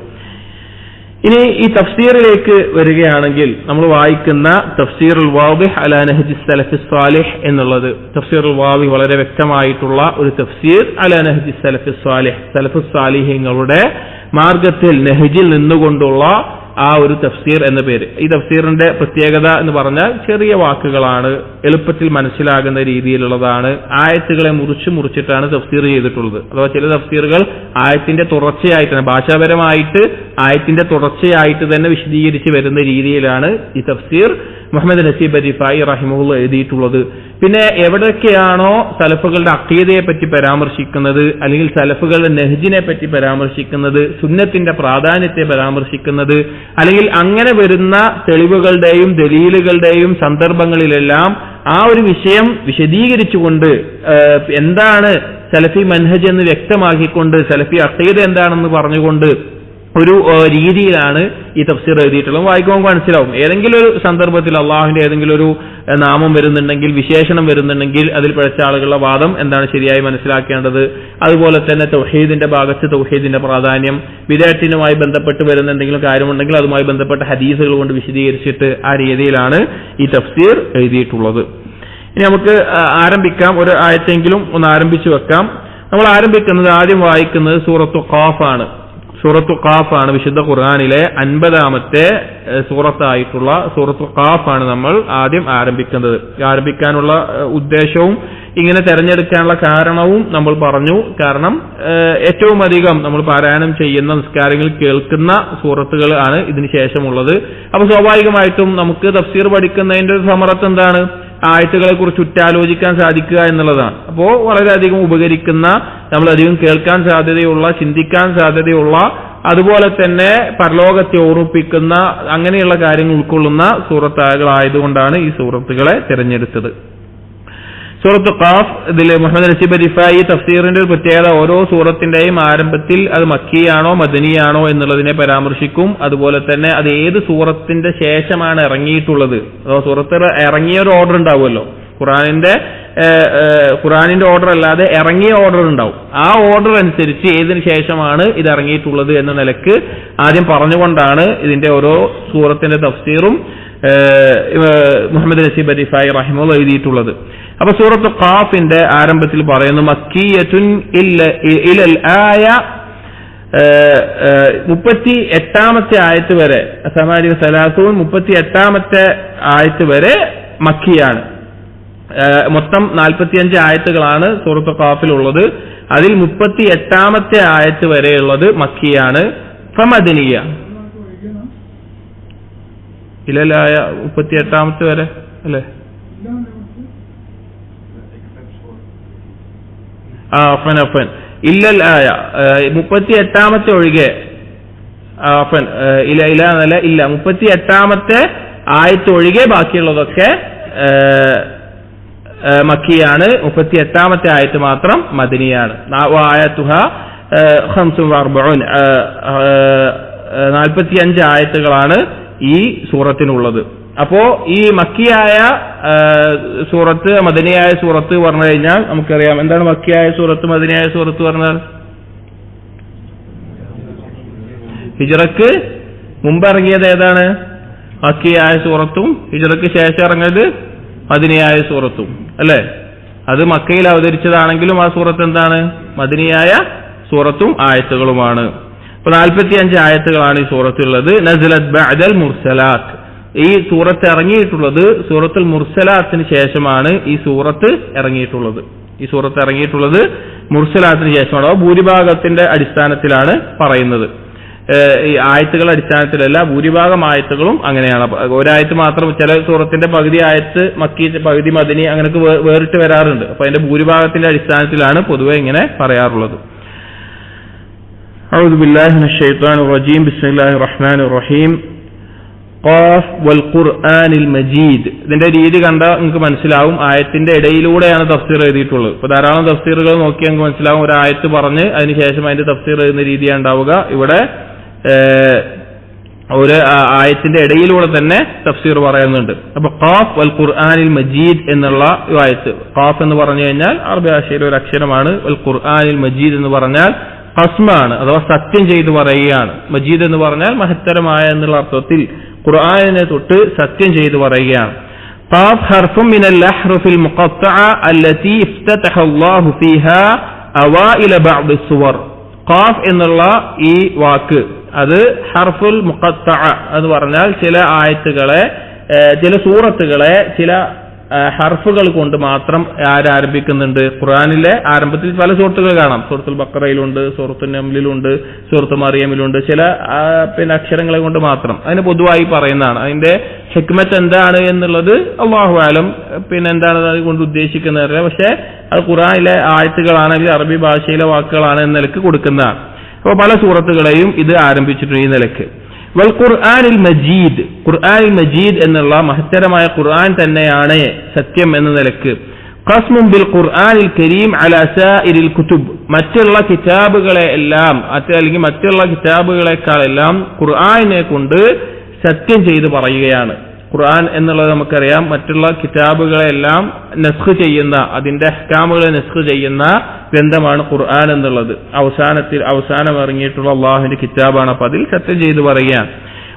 ഇനി ഈ തഫ്സീറിലേക്ക് വരികയാണെങ്കിൽ നമ്മൾ വായിക്കുന്ന തഫ്സീറുൽ വാദിഹ് അലാ നഹ്ജി സലഫി സ്വാലിഹ് എന്നുള്ളത്, തഫ്സീറുൽ വാദിഹ് വളരെ വ്യക്തമായിട്ടുള്ള ഒരു തഫ്സീർ അലാ നഹ്ജി സലഫി സ്വാലിഹ്, സലഫു സ്വാലിഹീങ്ങളുടെ മാർഗത്തിൽ നഹ്ജിൽ നിന്നുകൊണ്ടുള്ള ആ ഒരു തഫ്സീർ എന്ന പേര്. ഈ തഫ്സീറിന്റെ പ്രത്യേകത എന്ന് പറഞ്ഞാൽ ചെറിയ വാക്കുകളാണ്, എളുപ്പത്തിൽ മനസ്സിലാകുന്ന രീതിയിലുള്ളതാണ്. ആയത്തുകളെ മുറിച്ചിട്ടാണ് തഫ്സീർ ചെയ്തിട്ടുള്ളത്. അഥവാ ചില തഫ്സീറുകൾ ആയത്തിന്റെ തുടർച്ചയായിട്ട് തന്നെ, ഭാഷാപരമായിട്ട് ആയത്തിന്റെ തുടർച്ചയായിട്ട് തന്നെ വിശദീകരിച്ച് വരുന്ന രീതിയിലാണ് ഈ തഫ്സീർ മുഹമ്മദ് നസീബ് റിഫാഇ റഹിമഹുള്ള എഴുതിയിട്ടുള്ളത്. പിന്നെ എവിടെയൊക്കെയാണോ സലഫുകളുടെ അഖീദയെ പറ്റി പരാമർശിക്കുന്നത്, അല്ലെങ്കിൽ സലഫുകളുടെ നെഹ്ജിനെ പറ്റി പരാമർശിക്കുന്നത്, സുന്നത്തിന്റെ പ്രാധാന്യത്തെ പരാമർശിക്കുന്നത്, അല്ലെങ്കിൽ അങ്ങനെ വരുന്ന തെളിവുകളുടെയും ദലീലുകളുടെയും സന്ദർഭങ്ങളിലെല്ലാം ആ ഒരു വിഷയം വിശദീകരിച്ചുകൊണ്ട് എന്താണ് സലഫി മൻഹജ് എന്ന് വ്യക്തമാക്കിക്കൊണ്ട്, സലഫി അഖീദ എന്താണെന്ന് പറഞ്ഞുകൊണ്ട് ഒരു രീതിയിലാണ് ഈ തഫ്സീർ എഴുതിയിട്ടുള്ളത്. വായിക്കുമ്പോൾ മനസ്സിലാവും. ഏതെങ്കിലും ഒരു സന്ദർഭത്തിൽ അള്ളാഹുവിന്റെ ഏതെങ്കിലും ഒരു നാമം വരുന്നുണ്ടെങ്കിൽ, വിശേഷണം വരുന്നുണ്ടെങ്കിൽ, അതിൽ പിഴച്ച ആളുകളുടെ വാദം എന്താണ് ശരിയായി മനസ്സിലാക്കേണ്ടത്, അതുപോലെ തന്നെ തൗഹീദിന്റെ ഭാഗത്ത് തൗഹീദിന്റെ പ്രാധാന്യം, ബിദ്അത്തിനുമായി ബന്ധപ്പെട്ട് വരുന്ന എന്തെങ്കിലും കാര്യമുണ്ടെങ്കിൽ അതുമായി ബന്ധപ്പെട്ട ഹദീസുകൾ കൊണ്ട് വിശദീകരിച്ചിട്ട് ആ രീതിയിലാണ് ഈ തഫ്സീർ എഴുതിയിട്ടുള്ളത്. ഇനി നമുക്ക് ആരംഭിക്കാം. ഒരു ആയത്തെങ്കിലും ഒന്ന് ആരംഭിച്ചു വെക്കാം. നമ്മൾ ആരംഭിക്കുന്നത്, ആദ്യം വായിക്കുന്നത് സൂറത്തു ഖാഫ് ആണ്. സൂറത്തു ഖാഫ് ആണ് വിശുദ്ധ ഖുർആനിലെ 50-ാമത്തെ സൂറത്തായിട്ടുള്ള സൂറത്തു ഖാഫ് ആണ് നമ്മൾ ആദ്യം ആരംഭിക്കുന്നത്. ആരംഭിക്കാനുള്ള ഉദ്ദേശവും ഇങ്ങനെ തെരഞ്ഞെടുക്കാനുള്ള കാരണവും നമ്മൾ പറഞ്ഞു. കാരണം ഏറ്റവും അധികം നമ്മൾ പാരായണം ചെയ്യുന്ന, നിസ്കാരങ്ങൾ കേൾക്കുന്ന സൂറത്തുകൾ ആണ് ഇതിന് ശേഷമുള്ളത്. അപ്പൊ സ്വാഭാവികമായിട്ടും നമുക്ക് തഫ്സീർ പഠിക്കുന്നതിന്റെ ഒരു സമറത്ത് എന്താണ്, ആയത്തുകളെ കുറിച്ച് ഉറ്റാലോചിക്കാൻ സാധിക്കുക എന്നുള്ളതാണ്. അപ്പോ വളരെയധികം ഉപകരിക്കുന്ന, നമ്മളധികം കേൾക്കാൻ സാധ്യതയുള്ള, ചിന്തിക്കാൻ സാധ്യതയുള്ള, അതുപോലെ തന്നെ പരലോകത്തെ ഓർമ്മിപ്പിക്കുന്ന, അങ്ങനെയുള്ള കാര്യങ്ങൾ ഉൾക്കൊള്ളുന്ന സൂറത്തുകളായതുകൊണ്ടാണ് ഈ സൂറത്തുകളെ തിരഞ്ഞെടുത്തത്. സൂറത്ത് ഖാഫ്, ഇതിൽ മുഹമ്മദ് നസീബ് റിഫാഇ തഫ്സീറിന്റെ ഒരു പ്രത്യേകത, ഓരോ സൂറത്തിന്റെയും ആരംഭത്തിൽ അത് മക്കിയാണോ മദനിയാണോ എന്നുള്ളതിനെ പരാമർശിക്കും. അതുപോലെ തന്നെ അത് ഏത് സൂറത്തിന്റെ ശേഷമാണ് ഇറങ്ങിയിട്ടുള്ളത്, അതോ സൂറത്ത് ഇറങ്ങിയ ഒരു ഓർഡർ ഉണ്ടാവുമല്ലോ, ഖുറാനിന്റെ ഓർഡർ അല്ലാതെ ഇറങ്ങിയ ഓർഡർ ഉണ്ടാവും. ആ ഓർഡർ അനുസരിച്ച് ഏതിനു ശേഷമാണ് ഇത് ഇറങ്ങിയിട്ടുള്ളത് എന്ന നിലക്ക് ആദ്യം പറഞ്ഞുകൊണ്ടാണ് ഇതിന്റെ ഓരോ സൂറത്തിന്റെ തഫ്സീറും മുഹമ്മദ് നസീബ് റിഫാഇ റഹിമഹുള്ള എഴുതിയിട്ടുള്ളത്. അപ്പൊ സൂറത്ത് ഖാഫിന്റെ ആരംഭത്തിൽ പറയുന്നു, മക്കിയത്തുൻ ഇലൽ ആയ 38-ാമത്തെ ആയത്ത് വരെ സമാനിക സലാസൂൻ 38-ാമത്തെ ആയത്ത് വരെ മക്കിയാണ്. മൊത്തം 45 ആയത്തുകളാണ് സൂറത്ത് ഖാഫിലുള്ളത്. അതിൽ 38-ാമത്തെ ആയത്ത് വരെയുള്ളത് മക്കിയാണ്. ഫമദനിയ ഇലായ 38-ാമത്തെ വരെ അല്ലേ? അഫൻ ഇല്ലൽ ആയ 38-ാമത്തെ ഒഴികെ ഇല്ല എന്നല്ല, ഇല്ല 38-ാമത്തെ ആയത്ത് ഒഴികെ ബാക്കിയുള്ളതൊക്കെ മക്കിയാണ്. 38-ാമത്തെ ആയത്ത് മാത്രം മദനിയാണ്. ആയത്തുഹ 45 ആയത്തുകളാണ് ഈ സൂറത്തിനുള്ളത്. അപ്പോ ഈ മക്കിയായ സൂറത്ത് മദനിയായ സൂറത്ത് പറഞ്ഞു കഴിഞ്ഞാൽ നമുക്കറിയാം എന്താണ് മക്കിയായ സൂറത്ത് മദനിയായ സൂറത്ത് പറഞ്ഞാൽ. ഹിജ്റക്ക് മുമ്പ് ഇറങ്ങിയത് ഏതാണ്? മക്കിയായ സൂറത്തും ഹിജ്റക്ക് ശേഷം ഇറങ്ങിയത് മദനിയായ സൂറത്തും അല്ലെ? അത് മക്കയിൽ അവതരിച്ചതാണെങ്കിലും ആ സൂറത്ത് എന്താണ്? മദനിയായ സൂറത്തും ആയത്തുകളുമാണ്. അപ്പൊ 45 ആയത്തുകളാണ് ഈ സൂറത്തുള്ളത്. നസലത് ബഅദൽ മുർസലാത്ത്, ഈ സൂറത്ത് ഇറങ്ങിയിട്ടുള്ളത് സൂറത്തുൽ മുർസലാത്തിന് ശേഷമാണ് ഈ സൂറത്ത് ഇറങ്ങിയിട്ടുള്ളത്. ഈ സൂറത്ത് ഇറങ്ങിയിട്ടുള്ളത് മുർസലാത്തിന് ശേഷമാണ്. ഭൂരിഭാഗത്തിന്റെ അടിസ്ഥാനത്തിലാണ് പറയുന്നത്, ഈ ആയത്തുകളുടെ അടിസ്ഥാനത്തിലല്ല. ഭൂരിഭാഗം ആയത്തുകളും അങ്ങനെയാണ്. ഒരായത്ത് മാത്രം, ചില സൂറത്തിന്റെ പകുതി ആയത്ത് മക്കി പകുതി മദനി അങ്ങനെയൊക്കെ വേറിട്ട് വരാറുണ്ട്. അപ്പൊ അതിന്റെ ഭൂരിഭാഗത്തിന്റെ അടിസ്ഥാനത്തിലാണ് പൊതുവെ ഇങ്ങനെ പറയാറുള്ളത്. അഊദു ബില്ലാഹി മിനശ് ശൈത്വാനിർ റജീം. ബിസ്മില്ലാഹിർ റഹ്മാനിർ റഹീം. ഖാഫ് വൽ ഖുർആനിൽ മജീദ്. ഇതിന്റെ രീതി കണ്ടാൽ നിങ്ങൾക്ക് മനസ്സിലാവും ആയത്തിന്റെ ഇടയിലൂടെയാണ് തഫ്സീർ എഴുതിയിട്ടുള്ളത്. ഇപ്പൊ ധാരാളം തഫ്സീറുകൾ നോക്കിയാൽ നിങ്ങൾക്ക് മനസ്സിലാവും ഒരു ആയത്ത് പറഞ്ഞ് അതിനുശേഷം അതിന്റെ തഫ്സീർ എഴുതുന്ന രീതിയാണ് ഉണ്ടാവുക. ഇവിടെ ഒരു ആയത്തിന്റെ ഇടയിലൂടെ തന്നെ തഫ്സീർ പറയുന്നുണ്ട്. അപ്പൊ ഖാഫ് വൽ ഖുർആനിൽ മജീദ് എന്നുള്ള ആയത്ത്, ഖാഫ് എന്ന് പറഞ്ഞു കഴിഞ്ഞാൽ അറബി ഭാഷയിലെ ഒരു അക്ഷരമാണ്. വൽ ഖുർആനിൽ മജീദ് എന്ന് പറഞ്ഞാൽ ഖസ്മാണ്, അഥവാ സത്യം ചെയ്തു പറയുകയാണ്. മജീദ് എന്ന് പറഞ്ഞാൽ മഹത്തരമായ എന്നുള്ള അർത്ഥത്തിൽ ഖുർആനിനെ തൊട്ട് സത്യം ചെയ്തു പറയുകയാണ്. ഖാഫ് ഹർഫും മിനൽ അഹ്റുഫിൽ മുഖത്തഅ അല്ലതി ഇഫ്തതഹ അല്ലാഹു ഫീഹാ അവൈല ബഅദ് സുവർ. ഖാഫ് എന്നുള്ള ഈ വാക്ക് അത് ഹർഫുൽ മുഖത്തഅ എന്ന് പറഞ്ഞാൽ ചില ആയത്തുകളെ, ചില സൂറത്തുകളെ ചില ഹർഫുകൾ കൊണ്ട് മാത്രം ആരംഭിക്കുന്നുണ്ട്. ഖുർആനിലെ ആരംഭത്തിൽ പല സൂറത്തുകൾ കാണാം. സൂറത്തുൽ ബഖറയിലുണ്ട്, സൂറത്തുൽ നംലിലുണ്ട്, സൂറത്തുൽ മറിയമിലുണ്ട്. ചില അക്ഷരങ്ങളെ കൊണ്ട് മാത്രം അതിന് പൊതുവായി പറയുന്നതാണ്. അതിന്റെ ഹിക്മത്ത് എന്താണ് എന്നുള്ളത് അല്ലാഹു അലം, എന്താണ് അതുകൊണ്ട് ഉദ്ദേശിക്കുന്നത്. പക്ഷെ അത് ഖുർആനിലെ ആയത്തുകളാണെങ്കിൽ അറബി ഭാഷയിലെ വാക്കുകളാണ് എന്ന നിലക്ക് കൊടുക്കുന്നതാണ്. അപ്പോൾ പല സൂറത്തുകളെയും ഇത് ആരംഭിച്ചിട്ടുണ്ട് ഈ നിലക്ക്. വൽ ഖുർആനിൽ മജീദ്, ഖുർആനിൽ മജീദ് എന്നുള്ള മഹത്തരമായ ഖുർആൻ തന്നെയാണ് സത്യം എന്ന നിലക്ക്. ഖസ്മുൻ ബിൽ ഖുർആനിൽ കരീം അലാ സാഇരിൽ കുതുബ്, മറ്റുള്ള കിതാബുകളെ എല്ലാം അല്ലെങ്കിൽ മറ്റുള്ള കിതാബുകളെക്കാളെല്ലാം ഖുർആനിനെ കൊണ്ട് സത്യം ചെയ്ത് പറയുകയാണ്. ഖുർആൻ എന്നുള്ളത് നമുക്കറിയാം മറ്റുള്ള കിതാബുകളെല്ലാം നസ്ഖ് ചെയ്യുന്ന, അതിന്റെ അഹ്കാമുകളെ നസ്ഖ് ചെയ്യുന്ന ഗ്രന്ഥമാണ് ഖുർആൻ എന്നുള്ളത്. അവസാനം ഇറങ്ങിയിട്ടുള്ള അല്ലാഹുവിന്റെ കിതാബാണ്. അപ്പൊ അതിൽ സത്യം ചെയ്തു പറയുകയാണ്.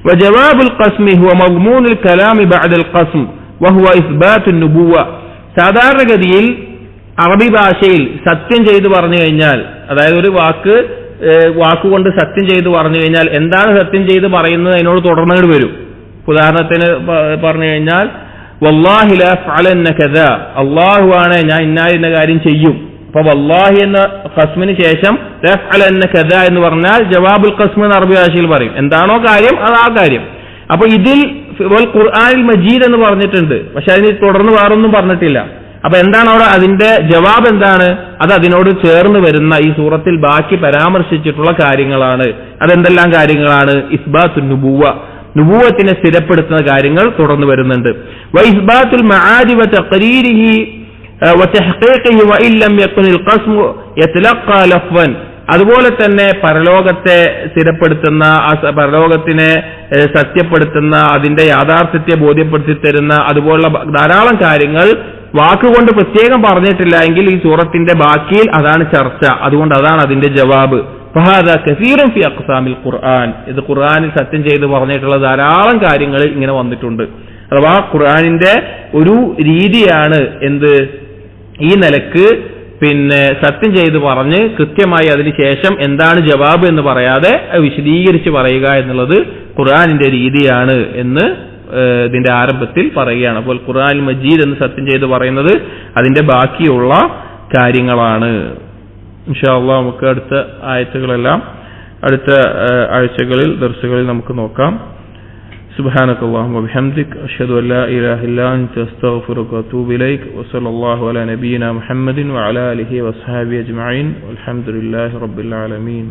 വജവാബുൽ ഖസ്മി ഹുവ മദ്മൂനുൽ കലാമി ബഅദൽ ഖസ്ം വഹുവ ഇസ്ബാത്തുൻ നുബുവ. സാധാരണഗതിയിൽ അറബി ഭാഷയിൽ സത്യം ചെയ്തു പറഞ്ഞു കഴിഞ്ഞാൽ, അതായത് ഒരു വാക്കുകൊണ്ട് സത്യം ചെയ്തു പറഞ്ഞു കഴിഞ്ഞാൽ എന്താണ് സത്യം ചെയ്ത് പറയുന്നത് അതിനോട് തുടർന്നുകൊണ്ട് വരും. ഉദാഹരണത്തിന് പറഞ്ഞു കഴിഞ്ഞാൽ വല്ലാഹി ലാ ഫഅലന്ന കദാ, അല്ലാഹു ആണ് ഞാൻ ഇന്ന കാര്യം ചെയ്യും. അപ്പൊ വല്ലാഹി എന്ന ഖസ്മിന് ശേഷം ലാ ഫഅലന്ന കദാ എന്ന് പറഞ്ഞാൽ ജവാബുൽ ഖസ്ം എന്ന് അറബി ഭാഷയിൽ പറയും. എന്താണോ കാര്യം അത് ആ കാര്യം. അപ്പൊ ഇതിൽ വൽ ഖുർആനിൽ മജീദ് എന്ന് പറഞ്ഞിട്ടുണ്ട്, പക്ഷെ അതിന് തുടർന്ന് വേറൊന്നും പറഞ്ഞിട്ടില്ല. അപ്പൊ എന്താണ് അവിടെ അതിന്റെ ജവാബ് എന്താണ്? അത് അതിനോട് ചേർന്ന് വരുന്ന ഈ സൂറത്തിൽ ബാക്കി പരാമർശിച്ചിട്ടുള്ള കാര്യങ്ങളാണ്. അതെന്തെല്ലാം കാര്യങ്ങളാണ്? ഇസ്ബാത്തുൻ നുബുവ, നുബുവത്തിനെ സ്ഥിരപ്പെടുത്തുന്ന കാര്യങ്ങൾ തുടർന്ന് വരുന്നുണ്ട്. വഇസ്ബാത്തുൽ മആദി വതഖരീരിഹി വതഹ്ഖീഖിഹി വഇൻ ലം യകുനിൽ ഖസ്മു യതലഖാ ലഫ്വൻ. അതുപോലെ തന്നെ പരലോകത്തെ സ്ഥിരപ്പെടുത്തുന്ന, പരലോകത്തിനെ സത്യപ്പെടുത്തുന്ന, അതിന്റെ യാഥാർത്ഥ്യത്തെ ബോധ്യപ്പെടുത്തി തരുന്ന അതുപോലുള്ള ധാരാളം കാര്യങ്ങൾ വാക്കുകൊണ്ട് പ്രത്യേകം പറഞ്ഞിട്ടില്ല എങ്കിൽ ഈ സൂറത്തിന്റെ ബാക്കിയിൽ അതാണ് ചർച്ച. അതുകൊണ്ട് അതാണ് അതിന്റെ ജവാബ്. ഫഹാദാ കസീറുൻ ഫി അഖ്സാമിൽ ഖുർആൻ. ഇത് ഖുർആനിൽ സത്യം ചെയ്ത് പറഞ്ഞിട്ടുള്ള ധാരാളം കാര്യങ്ങൾ ഇങ്ങനെ വന്നിട്ടുണ്ട്. അഥവാ ഖുർആനിന്റെ ഒരു രീതിയാണ് എന്ത്, ഈ നിലക്ക് പിന്നെ സത്യം ചെയ്ത് പറഞ്ഞ് കൃത്യമായി അതിന് ശേഷം എന്താണ് ജവാബ് എന്ന് പറയാതെ വിശദീകരിച്ച് പറയുക എന്നുള്ളത് ഖുർആനിന്റെ രീതിയാണ് എന്ന് ഇതിന്റെ ആരംഭത്തിൽ പറയുകയാണ്. അപ്പോൾ ഖുർആൻ മജീദ് എന്ന് സത്യം ചെയ്ത് പറയുന്നത് അതിന്റെ ബാക്കിയുള്ള കാര്യങ്ങളാണ്. ഇൻഷാ അല്ലാഹ് നമുക്ക് അടുത്ത ആയത്തുകളെല്ലാം അടുത്ത ആഴ്ചകളിൽ ദർസുകളിൽ നമുക്ക് നോക്കാം. سبحانك اللهم وبحمدك أشهد أن لا إله إلا أنت أستغفرك وأتوب إليك وصلى الله على نبينا محمد وعلى آله وصحبه أجمعين والحمد لله رب العالمين.